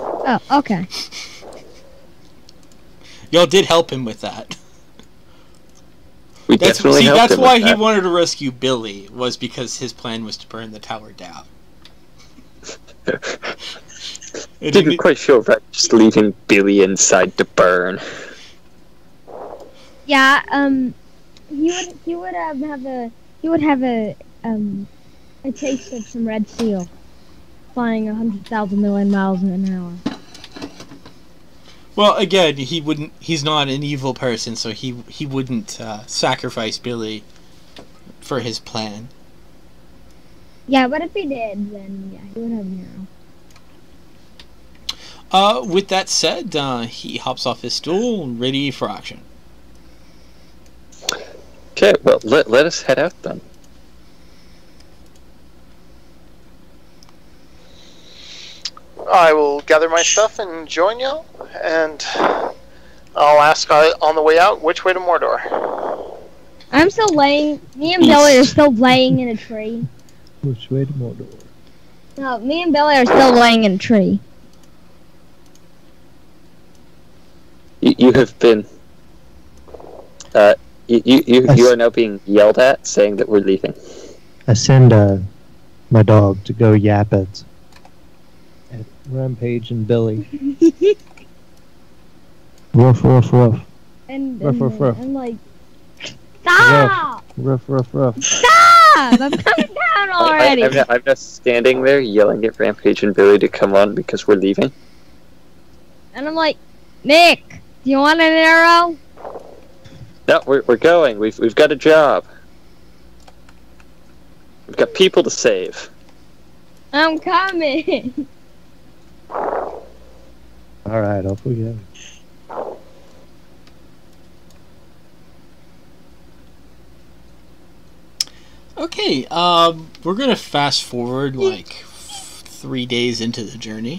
Oh, okay. Y'all did help him with that. We definitely helped that's him why with he that. wanted to rescue Billy, was because his plan was to burn the tower down. Didn't quite feel right just leaving Billy inside to burn. Yeah, he would have a taste of some red seal, flying 100,000 million miles an hour. Well, again, he's not an evil person, so he wouldn't sacrifice Billy for his plan. Yeah, but if he did, then yeah, he would have an arrow. With that said, he hops off his stool, ready for action. Okay, well, let us head out then. I will gather my stuff and join you, and I'll ask on the way out which way to Mordor. I'm still laying. Me and Billy are still laying in a tree. Which way to Mordor? No, me and Billy are still laying in a tree. You have been... You are now being yelled at, saying that we're leaving. I send my dog to go yap at Rampage and Billy. Ruff, ruff, ruff. And Ruff, ruff, ruff. I'm like, stop! Ruff, ruff, ruff. Stop! I'm coming down already. I'm just standing there yelling at Rampage and Billy to come on because we're leaving. And I'm like, Nick, do you want an arrow? No, we're going. We've got a job. We've got people to save. I'm coming. Alright, off we go. Okay, we're gonna fast forward like 3 days into the journey.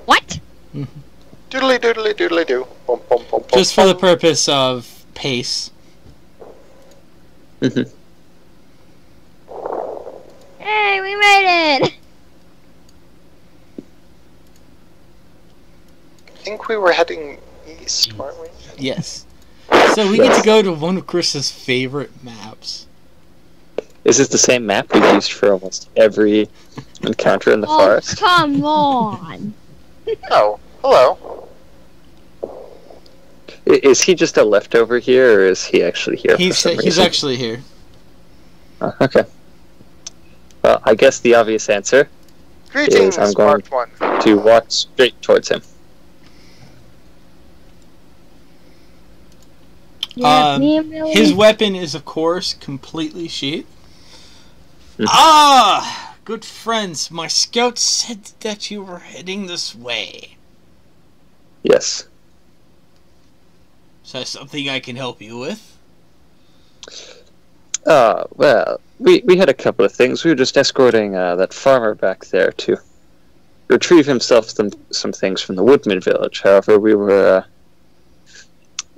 What? Doodly doodly doodly doo. Bum, bum, bum, Just for the bum. purpose of pace. Hey, we made it! I think we were heading east, weren't we? Yes. So we get to go to one of Chris's favorite maps. Is this the same map we've used for almost every encounter in the Oh, forest? come on. Oh, hello. Is he just a leftover here, or is he actually here? He's for some he's reason? actually here. Oh, okay. Well, I guess the obvious answer Greetings, I'm going- smart one. to walk straight towards him. Yeah, me and Billy. His weapon is, of course, completely sheathed. Mhm. Ah, good friends. My scout said that you were heading this way. Yes. Is that something I can help you with? Well, we had a couple of things. We were just escorting that farmer back there to retrieve himself some things from the Woodman village. However, we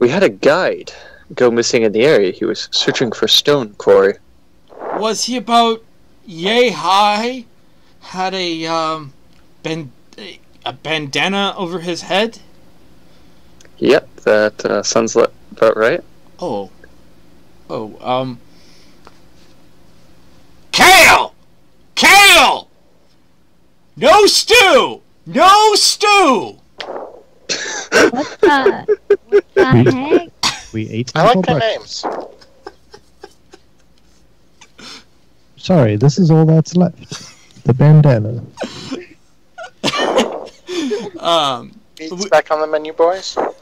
had a guide go missing in the area. He was searching for stone quarry. Was he about yay high? Had a bandana over his head? Yep, that sounds about right. Oh, Kale! Kale! No stew! No stew! What the heck? We ate I some like their breakfast. names. Sorry, this is all that's left. The bandana. Meat's back on the menu, boys. Are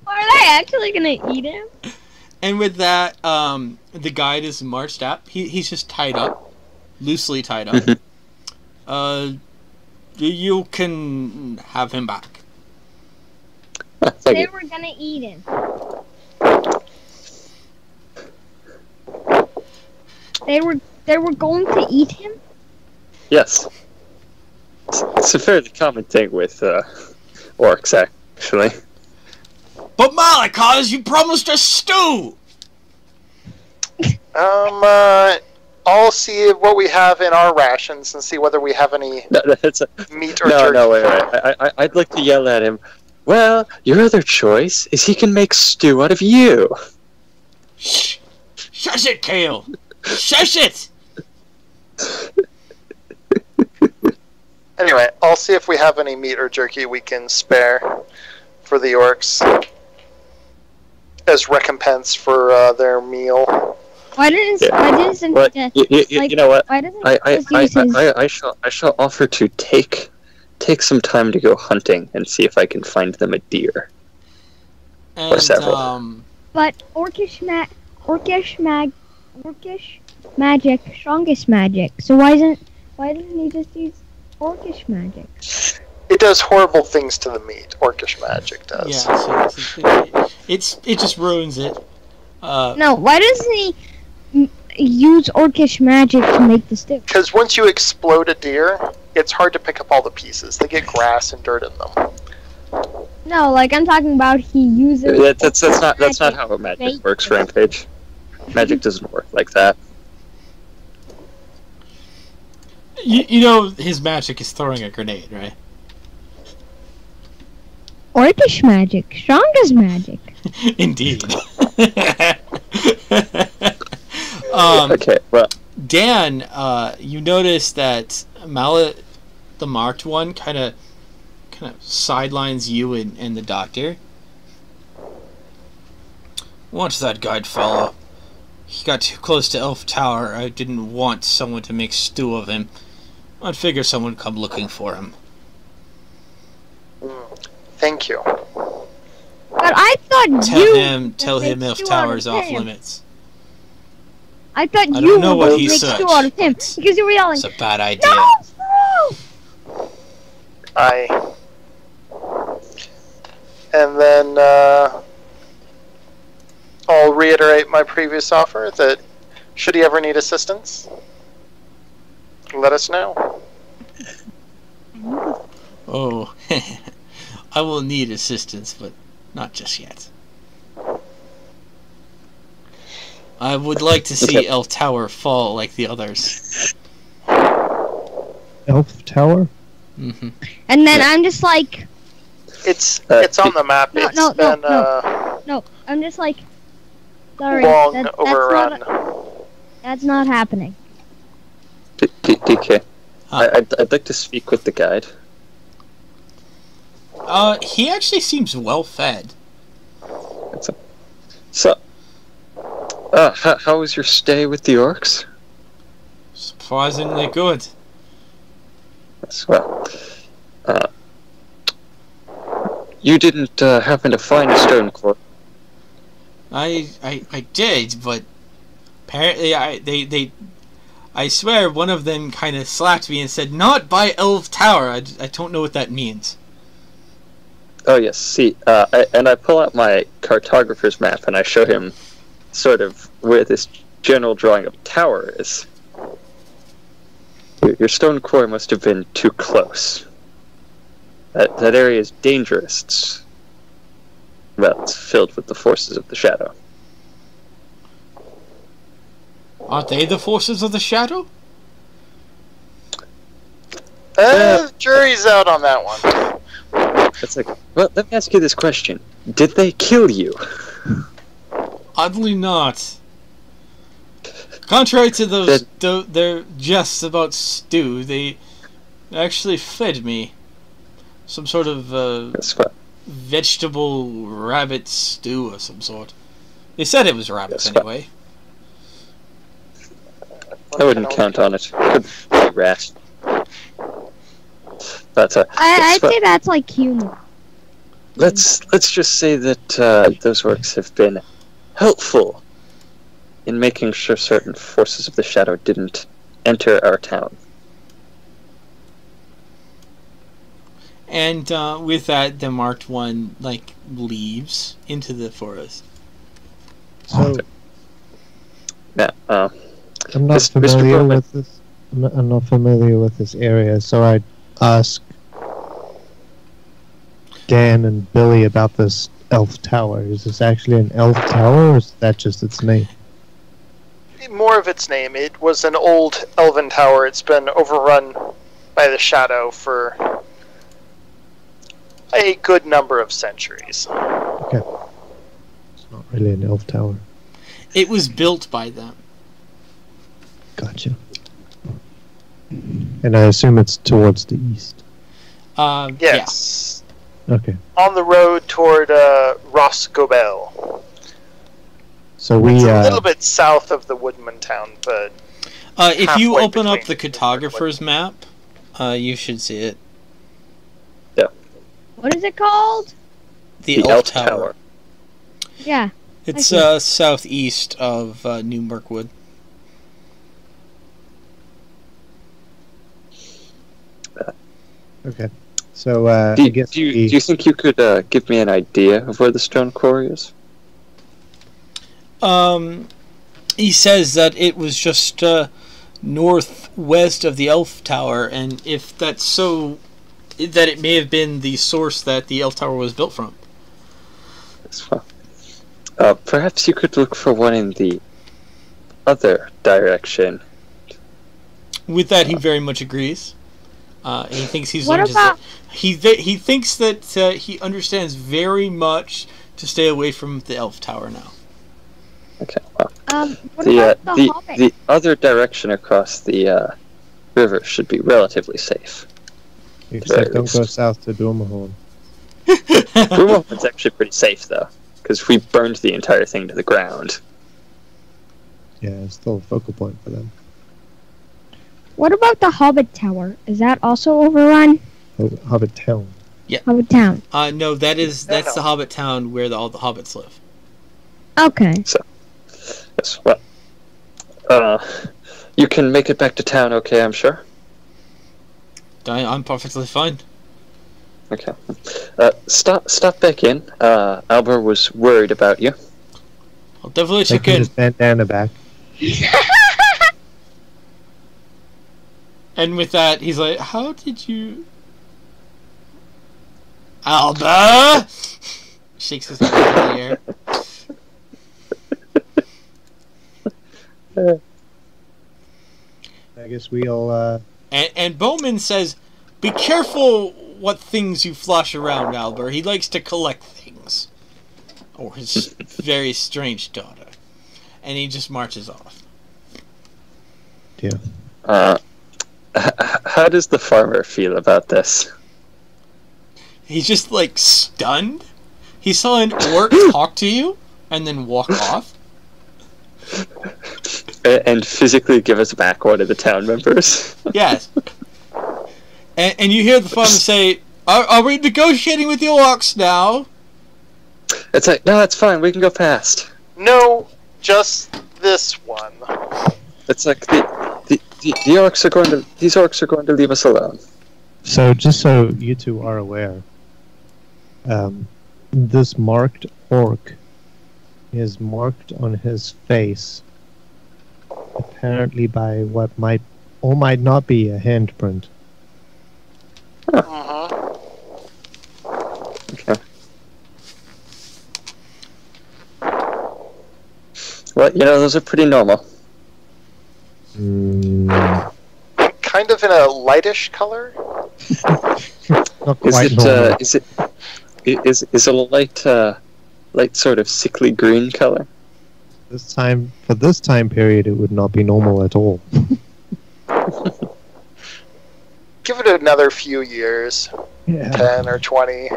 they actually gonna eat him? And with that, the guide is marched up. He's just tied up, loosely tied up. You can have him back. Thank They you. were gonna eat him. They were going to eat him? Yes. It's a fairly common thing with orcs, actually. But Malakas, you promised us stew! I'll see what we have in our rations and see whether we have any No, that's meat or no, jerky. no, wait. I'd like to yell at him. Well, your other choice is he can make stew out of you. Shh! Shush it, Kale! Shush it! Anyway, I'll see if we have any meat or jerky we can spare for the orcs as recompense for their meal. Why didn't But like, you know what? why doesn't I he just use his... I shall offer to take some time to go hunting and see if I can find them a deer. And, several. But orcish magic, strongest magic. So why doesn't he just use orcish magic? It does horrible things to the meat. Orcish magic does. yes, it just ruins it. No, why doesn't he use orcish magic to make the stew? Because once you explode a deer, it's hard to pick up all the pieces. They get grass and dirt in them. No, like I'm talking about he uses... That's not how magic works, Rampage. Magic doesn't work like that. You know his magic is throwing a grenade, right? Orcish magic, strongest magic. Indeed. Okay, well, Dan, you notice that Mallet, the marked one, kind of sidelines you and the doctor. Watch that guide fellow. He got too close to Elf Tower. I didn't want someone to make stew of him. I'd figure someone would come looking for him. Thank you. But I thought Tell him Elf Tower's off limits. I thought I you don't know were what going he to make searched, stew out of him but because you were yelling, It's a bad idea. no! And then I'll reiterate my previous offer that should he ever need assistance, let us know. Oh, I will need assistance, but not just yet. I would like to see Okay. Elf Tower fall like the others. Elf Tower? Mm-hmm. And then I'm just like, It's on the map. No, It's no, been no, I'm just like, sorry, long overrun. that's not happening. DK, Huh. I'd like to speak with the guide. He actually seems well fed. So, how was your stay with the orcs? Surprisingly good. Yes, well, you didn't happen to find a stone core. I did, but apparently I swear one of them kind of slapped me and said, "Not by Elf Tower." I don't know what that means. Oh yes, see, and I pull out my cartographer's map and I show him sort of where this general drawing of a tower is. Your stone core must have been too close. That area is dangerous. It's filled with the forces of the shadow. Aren't they the forces of the shadow? Jury's out on that one. It's like, well, let me ask you this question: did they kill you? Oddly not. Contrary to their jests about stew, they actually fed me some sort of That's what. vegetable rabbit stew of some sort. They said it was rabbits Yes, but- anyway. I wouldn't count on it. Could be a rat. But I'd say that's like humor. let's just say that those orcs have been helpful in making sure certain forces of the shadow didn't enter our town. And with that, the marked one leaves into the forest. So Yeah. I'm not Mr. familiar Bowman. with this. I'm not familiar with this area, so I'd ask Dan and Billy about this elf tower. Is this actually an elf tower, or is that just its name? More of its name. It was an old elven tower. It's been overrun by the shadow for a good number of centuries. Okay. It's not really an elf tower. It was built by them. Gotcha. And I assume it's towards the east. Yes. Okay. On the road toward Ros Gobel. So we It's a little bit south of the Woodman town, but if you halfway open up between the cartographer's map, you should see it. What is it called? The Elf Tower. Yeah. It's I southeast of New Mirkwood. okay. So I guess Do you think you could give me an idea of where the stone quarry is? He says that it was just northwest of the Elf Tower, and if that's so, that it may have been the source that the Elf Tower was built from. As well. Perhaps you could look for one in the other direction. With that, he very much agrees. He thinks he's What learned about- he thinks that he understands very much to stay away from the Elf Tower now. Okay. Well, What the about the Hobbit? the other direction across the river should be relatively safe. except don't go south to Doomahorn. Broomhorn's actually pretty safe though, because we burned the entire thing to the ground. Yeah, it's still a focal point for them. What about the Hobbit Tower? Is that also overrun? Hobbit Town. Hobbit Town. No, that's No. the Hobbit town where all the hobbits live. Okay. Yes. Well, you can make it back to town, okay? I'm sure. I'm perfectly fine. Okay. Stop back in. Albert was worried about you. I'll definitely Like check in. his bandana back. And with that, he's like, "How did you, Alba?" Shakes his head in the air. I guess we'll And Bowman says, "Be careful what things you flush around, Albert. He likes to collect things." Or his very strange daughter. And he just marches off. How does the farmer feel about this? He's just stunned. He saw an orc talk to you and then walk off. And physically give us back one of the town members? Yes. And you hear the farmer say, are we negotiating with the orcs now? It's like, no, that's fine. We can go past. no, just this one. It's like the orcs are going to. These orcs are going to leave us alone. So, just so you two are aware, this marked orc is marked on his face, apparently by what might or might not be a handprint. Mhm. Okay. Well, those are pretty normal. Kind of in a lightish color. Not Is quite it? normal. Is it a light sort of sickly green color? For this time period, it would not be normal at all. Give it another few years, Yeah. 10 or 20.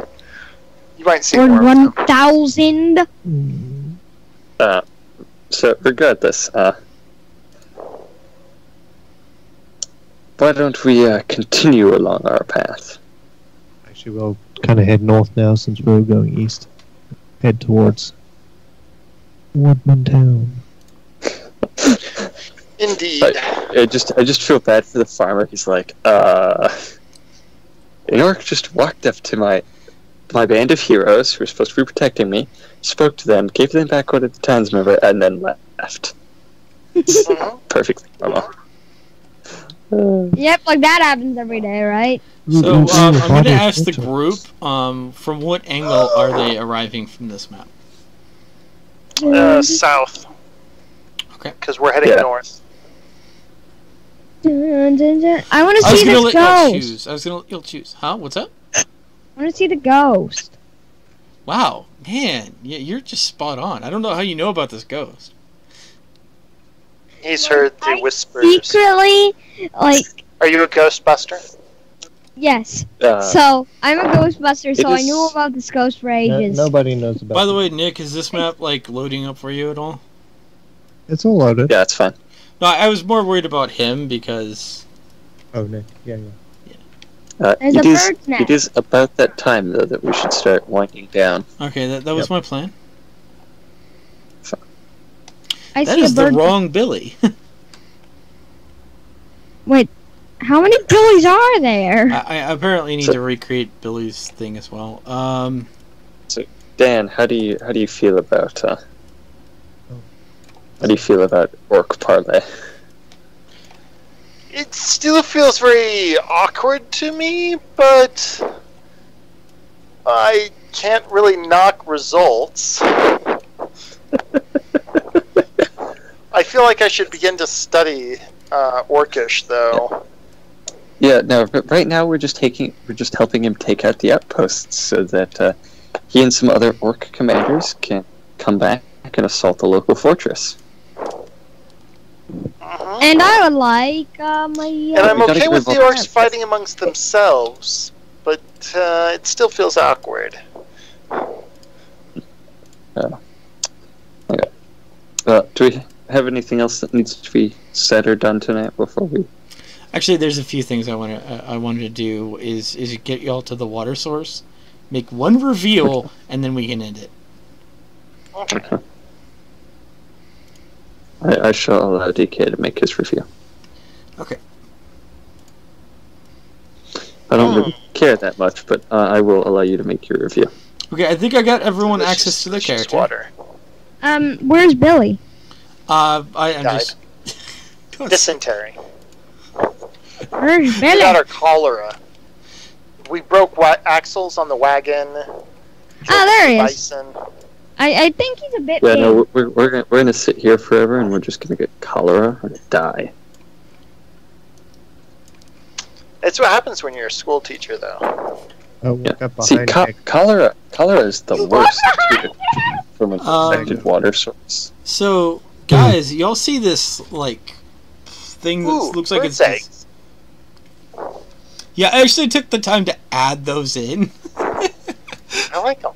You might see Or more. of them. 1,000. So regardless, why don't we continue along our path? Actually, we'll kind of head north now since we're going east. Head towards Woodman Town. Indeed. I just feel bad for the farmer. He's like, an orc just walked up to my band of heroes who were supposed to be protecting me, spoke to them, gave them back what the townsmember, and then left. Perfectly normal. Yep, like that happens every day, right? So, I'm going to ask the group, from what angle are they arriving from this map? South. Okay. Because we're heading north. I want to see this ghost. I was going to let you choose. Huh? What's up? I want to see the ghost. Wow. Man, you're just spot on. I don't know how you know about this ghost. He's heard the whispers. Secretly, like... Are you a Ghostbuster? Yes. So, I'm a Ghostbuster, so I is- knew about this ghost for ages. Nobody knows about By the it. way, Nick, is this map, like, loading up for you at all? It's all loaded. Yeah, it's fine. No, I was more worried about him because... Oh, Nick. Yeah. There's a bird's nest. It is about that time, though, that we should start winding down. Okay, that was my plan. I That see is a the bird. wrong Billy. Wait, how many Billies are there? I apparently need to recreate Billy's thing as well. Dan, how do you feel about orc parlay? It still feels very awkward to me, but I can't really knock results. I feel like I should begin to study Orcish, though. Yeah, no. But right now we're just helping him take out the outposts so that he and some other orc commanders can come back and assault the local fortress. And I would like my... And I'm We gotta okay with the give up- orcs fighting amongst themselves, but it still feels awkward. Do we have anything else that needs to be said or done tonight before we? Actually, there's a few things I wanted to do is get y'all to the water source, make one reveal, and then we can end it. Okay. I shall allow DK to make his review. Okay. I don't really care that much, but I will allow you to make your review. Okay, I think I got everyone Delicious, access to the delicious character. water. Where's Billy? I'm Died. just... Dysentery. Where's We Billy? got our cholera. We broke axles on the wagon. Oh, there he is. Bison. I think he's a bit Yeah, big. no, we're gonna sit here forever, and we're just gonna get cholera or die. It's what happens when you're a school teacher, though. Oh, Yeah. walk up See, behind Nick. cholera is the worst too, from an infected Um, water source. So, guys, y'all see this, like, thing that Ooh, looks like bird's it's... eggs. Yeah, I actually took the time to add those in. I like them.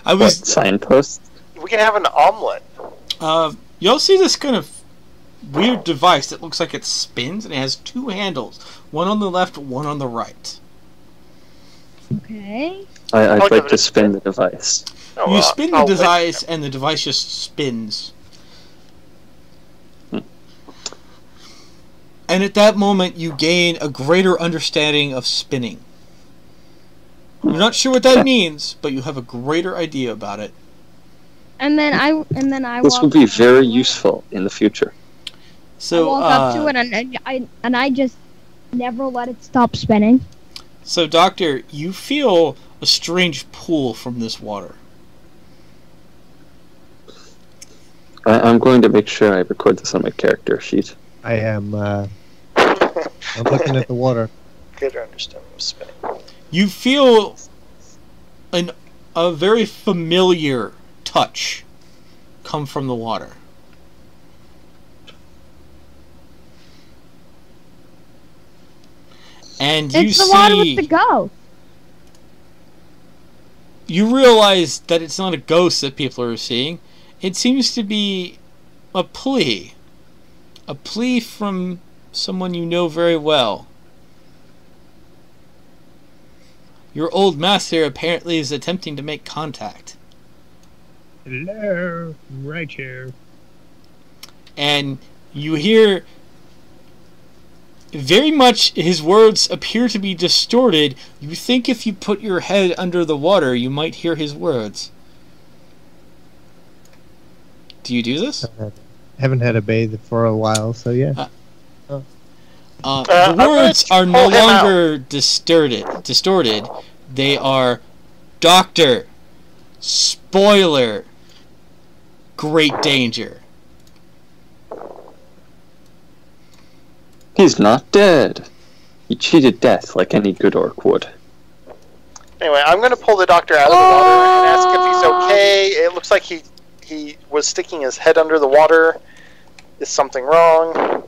I What, was... signposts? We can have an omelet. Y'all see this kind of weird device that looks like it spins, and it has two handles. One on the left, one on the right. Okay. I'd I'll give like it to a spin the device. Oh, You spin the I'll wait. device, and the device just spins. And at that moment, you gain a greater understanding of spinning. You're not sure what that means, but you have a greater idea about it. And then I This walk will be up very to it. useful in the future. So, I walk up to it and I just never let it stop spinning. So, Doctor, you feel a strange pull from this water. I'm going to make sure I record this on my character sheet. I am. I'm looking at the water. Greater understanding of spinning. You feel a very familiar touch come from the water. And you It's the water with see, the ghost. you realize that it's not a ghost that people are seeing. It seems to be a plea. A plea from someone you know very well. Your old master apparently is attempting to make contact. Hello, right here. And you hear very much his words appear to be distorted. You think if you put your head under the water, you might hear his words. Do you do this? Haven't had a bathe for a while, so yeah. The words are no longer distorted. They are Doctor, Spoiler, Great Danger. He's not dead. He cheated death like any good orc would. Anyway, I'm going to pull the doctor out of the water and ask if he's okay. It looks like he was sticking his head under the water. Is something wrong?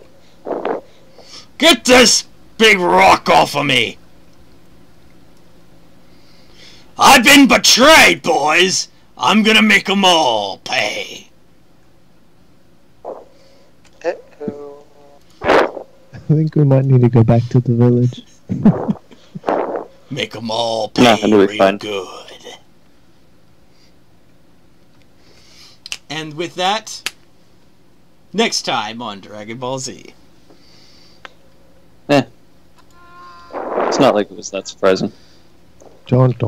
Get this big rock off of me! I've been betrayed, boys! I'm gonna make them all pay. Uh-oh. I think we might need to go back to the village. Make them all pay Nah, it'll be real fine. good. And with that, next time on Dragon Ball Z. It's not like it was that surprising. Don't.